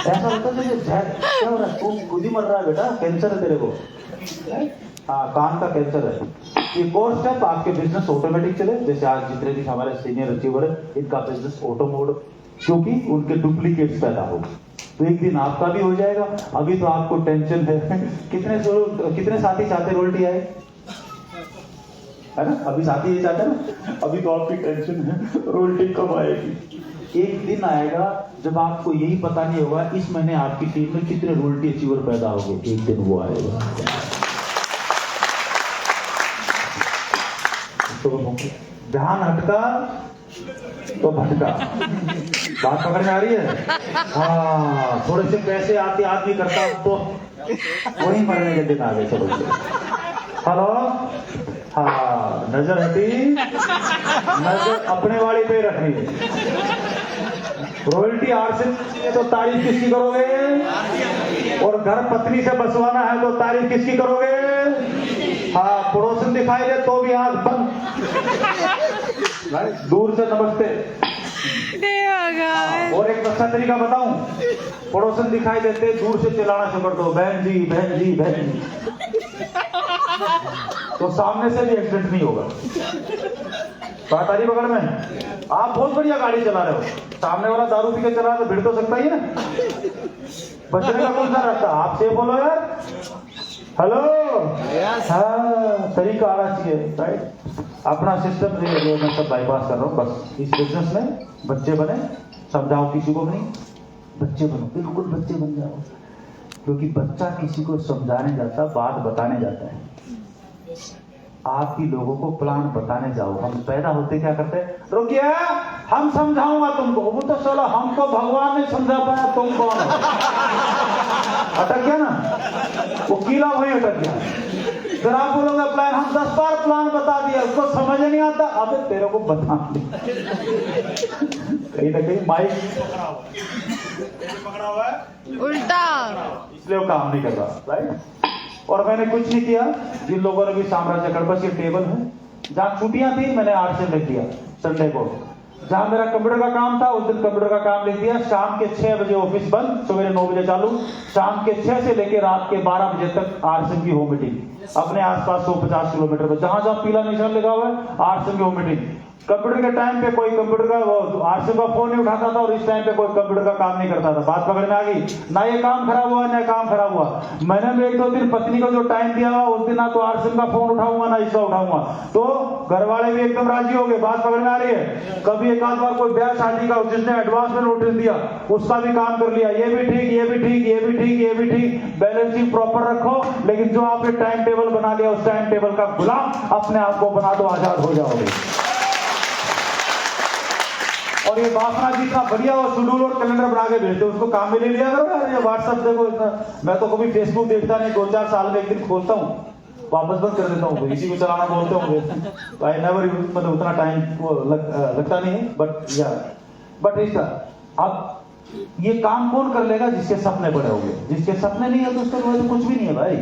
ऐसा होता है क्या हो रहा है, तू खुद ही मर रहा है बेटा, कैंसर है तेरे को, हाँ कान का कैंसर है। ये कोर्स स्टेप आपके बिजनेस ऑटोमेटिक चले, जैसे आज जितने भी हमारे सीनियर अचीवर है इनका बिजनेस ऑटो मोड, क्योंकि उनके डुप्लीकेट्स पैदा हो, तो एक दिन आपका भी हो जाएगा। अभी तो आपको टेंशन है कितने साथी चाहते रोल्टी आए, है ना, अभी साथी ये चाहते ना, अभी तो आपकी टेंशन है रोल्टी कब आएगी। एक दिन आएगा जब आपको यही पता नहीं होगा इस महीने आपकी टीम में कितने रोल्टी अचीवर पैदा हो गए, एक दिन वो आएगा। तो ध्यान हटका तो भटका। बात पकड़ में आ रही है? हाँ, थोड़े से पैसे आते आदमी करता तो वही मरने के दिन आ गए। चलो हेलो, हाँ नजर हटी, नजर अपने वाली पे रखनी है। रॉयल्टी आरसी तो तारीफ किसकी करोगे, और घर पत्नी से बसवाना है तो तारीफ किसकी करोगे। हाँ, पड़ोसन दिखाई दे तो भी आंख बंद, दूर से नमस्ते। और एक अच्छा तरीका बताऊं, पड़ोसन दिखाई देते दूर से चिल्लाना शुरू कर दो, बहन जी बहन जी बहन जी, तो सामने से भी एक्सीडेंट नहीं होगा। बात आ रही पकड़ में? आप बहुत बढ़िया गाड़ी चला रहे हो, सामने वाला दारू पी के चला तो भिड़ तो सकता ही है ना, बचने का कौन सा रास्ता। आप से बोलो यार, हेलो, हाँ तरीका आना चाहिए, राइट। अपना सिस्टम जो मैं सब बाईपास कर रहा हूँ, बस इस बिजनेस में बच्चे बने, समझाओ किसी को नहीं, बच्चे बनो, बिल्कुल बच्चे बन जाओ, क्योंकि बच्चा किसी को समझाने जाता, बात बताने जाता है। आप ही लोगों को प्लान बताने जाओ। हम पैदा होते क्या करते हैं, रुकिए हम समझाऊंगा तुमको, वो तो चलो हमको भगवान ने समझा पाया, तुम कौन हो। अटक गया ना वो कीला, वही अटक गया। फिर आप बोलोगे प्लान, हम 10 बार प्लान बता दिया, उसको समझ नहीं आता, अबे तेरे को बता कहीं ना कहीं माइक पकड़ा हुआ है उल्टा, इसलिए वो काम नहीं कर रहा, राइट। और मैंने कुछ नहीं किया, जिन लोगों ने भी साम्राज्य कर, बस ये टेबल है, जहां छुट्टियां थी मैंने आर्ट से लिख दिया संडे को, जहां मेरा कंप्यूटर का काम था उस दिन कंप्यूटर का काम लिख दिया। शाम के 6 बजे ऑफिस बंद, सवेरे 9 बजे चालू, शाम के 6 से लेकर रात के 12 बजे तक आरसीएम की होम मीटिंग। अपने आसपास 150 किलोमीटर पर जहां जहां पीला निशान लगा हुआ है आरसीएम की होम मीटिंग। कंप्यूटर के टाइम पे कोई कंप्यूटर का आरसी का फोन नहीं उठाता था और इस टाइम पे कोई कंप्यूटर का काम नहीं करता था। बात पकड़ में आ गई ना? ये काम खराब हुआ ना काम खराब हुआ। मैंने भी 1-2 दिन पत्नी को जो टाइम दिया हुआ उस दिन ना तो आरसी का फोन उठाऊंगा ना इसका उठाऊंगा, तो घर वाले भी एकदम राजी हो गए। बात पकड़ में आ रही है? कभी एक आध बार कोई ब्याह शादी का जिसने एडवांस में नोटिस दिया उसका भी काम कर लिया, ये भी ठीक, ये भी ठीक, ये भी ठीक, ये भी ठीक। बैलेंस शीट प्रॉपर रखो, लेकिन जो आपने टाइम टेबल बना लिया उस टाइम टेबल का गुलाम अपने आप को बना दो, आजाद हो जाओगे। और ये बासना जी इतना बढ़िया वो शेड्यूल और कैलेंडर बना के भेजते, उसको काम में ले लिया करो यार। ये व्हाट्सएप देखो इतना, मैं तो कभी फेसबुक देखता नहीं, 2-4 साल में एक दिन खोलता हूँ वापस बंद कर देता हूँ, इसी को चलाना बोलते होंगे। आई नेवर यूज, मतलब उतना टाइम वो लगता नहीं है, बट इसका अब ये काम कौन कर लेगा? जिसके सपने बड़े होंगे। जिसके सपने नहीं है तो उसका तो कुछ भी नहीं है भाई,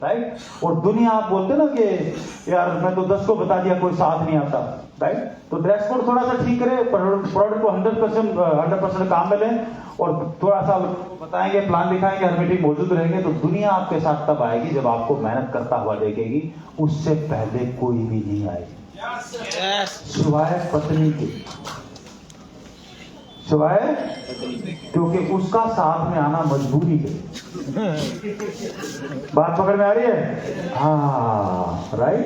राइट। और दुनिया आप बोलते ना कि यार मैं तो 10 को बता दिया कोई साथ नहीं आता, राइट। तो ड्रेस कोड थोड़ा सा ठीक करे, प्रोडक्ट को 100% काम में लें और थोड़ा सा बताएंगे, प्लान दिखाएंगे, हर मीटिंग मौजूद रहेंगे, तो दुनिया आपके साथ तब आएगी जब आपको मेहनत करता हुआ देखेगी। उससे पहले कोई भी नहीं आएगी सिवाय पत्नी के, सिवाय, क्योंकि उसका साथ में आना मजबूरी है। बात पकड़ में आ रही है? हाँ, राइट।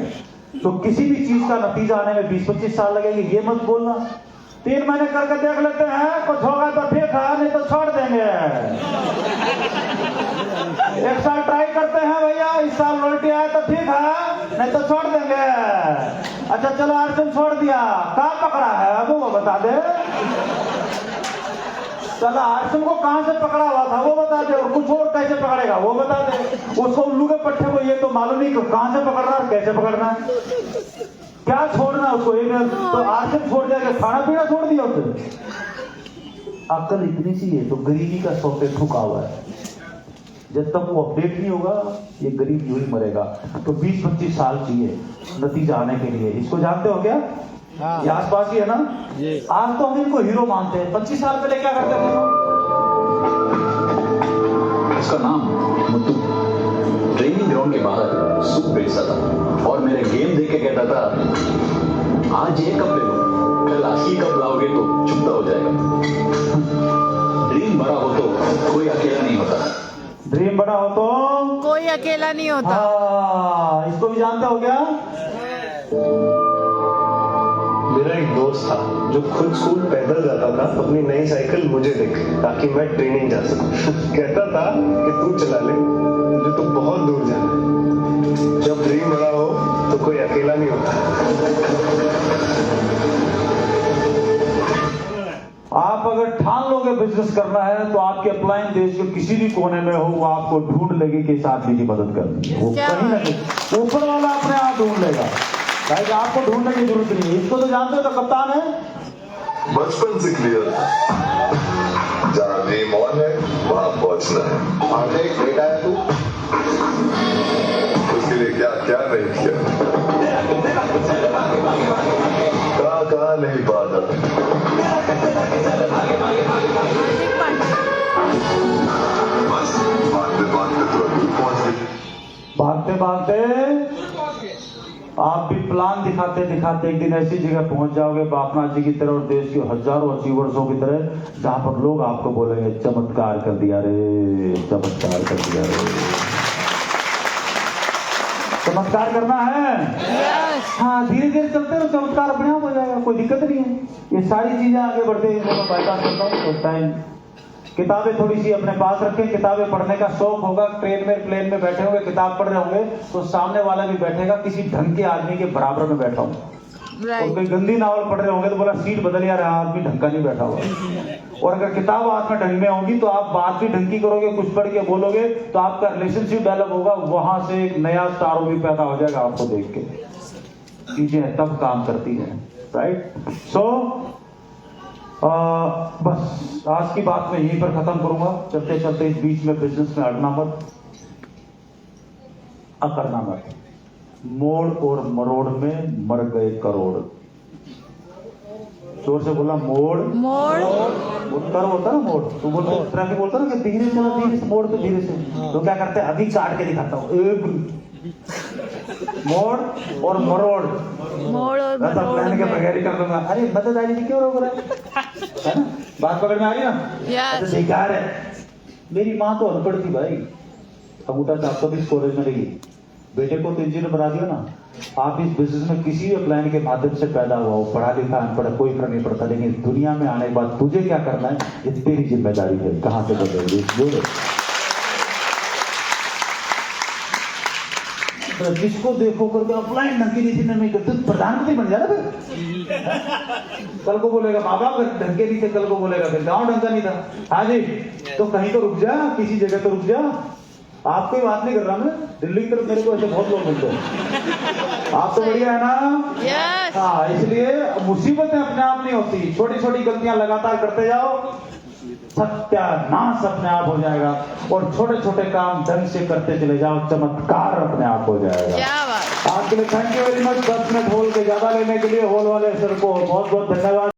तो किसी भी चीज का नतीजा आने में 20-25 साल लगेंगे, ये मत बोलना 3 महीने करके देख लेते हैं, कुछ होगा तो ठीक है, नहीं तो छोड़ देंगे। 1 साल ट्राई करते हैं भैया, इस साल उल्टी आए तो ठीक है, नहीं तो छोड़ देंगे। अच्छा चलो आरसन छोड़ दिया, कहाँ पकड़ा है अब वो बता दे। चलो आरसन को कहां से पकड़ा हुआ था वो बता दे, और कुछ और कैसे पकड़ेगा वो बता दे। उसको उल्लू के पट्टे को ये तो मालूम नहीं कि कहां से पकड़ना है, कैसे पकड़ना है, क्या छोड़ना उसको। एक तो आरसन छोड़ जाएगा, खाना पीना छोड़ दिया उसे। अक्ल इतनी सी है तो गरीबी का सौते ठुका हुआ है। जब तक वो अपडेट नहीं होगा ये गरीब यूं ही मरेगा। तो 20-25 साल चाहिए नतीजा आने के लिए। इसको जानते हो क्या? ये आसपास ही है ना। आज तो हम इनको हीरो मानते हैं, 25 साल पहले क्या करते थे? उसका नाम मुत्तू ट्रेनिंग ग्राउंड के बाहर सूप बेचता था और मेरे गेम देख के कहता था आज ये कप ले लो, कल असली कप लाओगे तो चुपता हो जाएगा। ड्रीम बड़ा हो तो कोई अकेला नहीं होता। ड्रीम बड़ा हो तो कोई अकेला नहीं होता। हाँ, इसको भी जानते हो क्या? मेरा एक दोस्त था जो खुद स्कूल पैदल जाता था अपनी नई साइकिल मुझे देके, ताकि मैं ट्रेनिंग जा सकूं। कहता था कि तू चला ले, मुझे तो बहुत दूर जाना है। जब ड्रीम बड़ा हो तो कोई अकेला नहीं होता। आप अगर ठान लोगे बिजनेस करना है तो आपके अपलाइन देश के किसी भी कोने में हो, वो आपको ढूंढ लेगी कि इस आदमी की मदद करनी है। वो कहीं ना कहीं ऊपर वाला अपने आप ढूंढ लेगा, भाई आपको ढूंढने की जरूरत नहीं है। इसको तो जानते हो, तो कप्तान है, बचपन से क्लियर था, जहाँ ड्रीम ऑन है वहां पहुंचना है। आगे एक बेटा है तू, उसके लिए क्या क्या नहीं किया, कहाँ नहीं पाता। बस भागते भागते तो अभी पहुंच गए। भागते भागते आप भी प्लान दिखाते दिखाते एक दिन ऐसी जगह पहुंच जाओगे बापनाथ जी की तरह और देश के हजारों अचीवर्सों की तरह, जहां पर लोग आपको बोलेंगे चमत्कार कर दिया रे, चमत्कार कर दिया रे। चमत्कार करना है। हाँ, धीरे धीरे चलते रहो, चमत्कार अपने आप हो जाएगा, कोई दिक्कत नहीं है। ये सारी चीजें आगे बढ़ते हैं, मैं बाईपास करता हूँ तो टाइम। किताबें थोड़ी सी अपने पास रखें, किताबें पढ़ने का शौक होगा। ट्रेन में प्लेन में बैठे होंगे, किताब पढ़ रहे होंगे तो सामने वाला भी बैठेगा किसी ढंग के आदमी के बराबर में बैठा हूँ। और कोई गंदी नावल पढ़ रहे होंगे तो बोला सीट बदल यार, आदमी ढंग का नहीं बैठा हुआ। और अगर किताब हाथ में ढंग में होगी तो आप बात भी ढंग की करोगे, कुछ पढ़ के बोलोगे तो आपका रिलेशनशिप डेवलप होगा, वहां से एक नया स्टार भी पैदा हो जाएगा आपको देख के। चीजें तब काम करती है, राइट। सो बस आज की बात मैं यहीं पर खत्म करूंगा। चलते चलते इस बीच में बिजनेस में अड़ना मत, अकड़ना मत। मोड़ और मरोड़ में मर गए करोड़। जोर से बोला मोड़ मोड़। कर होता ना मोड़, तो बोलते ट्रैफिक बोलता ना कि धीरे चलो, धीरे से मोड़, तो धीरे से। तो क्या करते हैं, अभी काट के दिखाता हूं। मोड़ और मरोड़ मोड़ और मैं सब मरोड़ प्लान के में। बगैर ही कर दूंगा। अरे मतलब दादी जी क्यों रोक रहे है ना? बात पकड़ में आ रही ना? Yes. तो बेकार है। मेरी माँ तो अनपढ़ थी भाई, अंगूठा छाप भी कॉलेज में लगी, बेटे को तो इंजीनियर बना दिया ना। आप इस बिजनेस में किसी भी प्लान के माध्यम से पैदा हुआ हो, पढ़ा लिखा अनपढ़ कोई फर्क नहीं पड़ता, लेकिन दुनिया में आने के बाद तुझे क्या करना है ये तेरी जिम्मेदारी है। कहां से बदलेगी जोड़े। तो जिसको देखो करके अपलाइन ढंग की नीति नहीं करते प्रधानमंत्री बन जाना फिर। कल को बोलेगा माँ बाप ढंग के नहीं थे, कल को बोलेगा फिर गाँव ढंग का नहीं था। हाँ जी, तो कहीं तो रुक जा, किसी जगह तो रुक जा। आपको ही बात नहीं कर रहा मैं, दिल्ली की तरफ मेरे को ऐसे बहुत लोग मिलते हैं। आप तो बढ़िया है ना? Yes. हाँ, इसलिए मुसीबतें अपने आप नहीं होती, छोटी छोटी गलतियां लगातार करते जाओ, सत्यानाश अपने आप हो जाएगा। और छोटे छोटे काम ढंग से करते चले जाओ, चमत्कार अपने आप हो जाएगा। क्या बात। आपके लिए thank you very much. 10 minute होल के ज्यादा लेने के लिए होल वाले सर को बहुत बहुत धन्यवाद।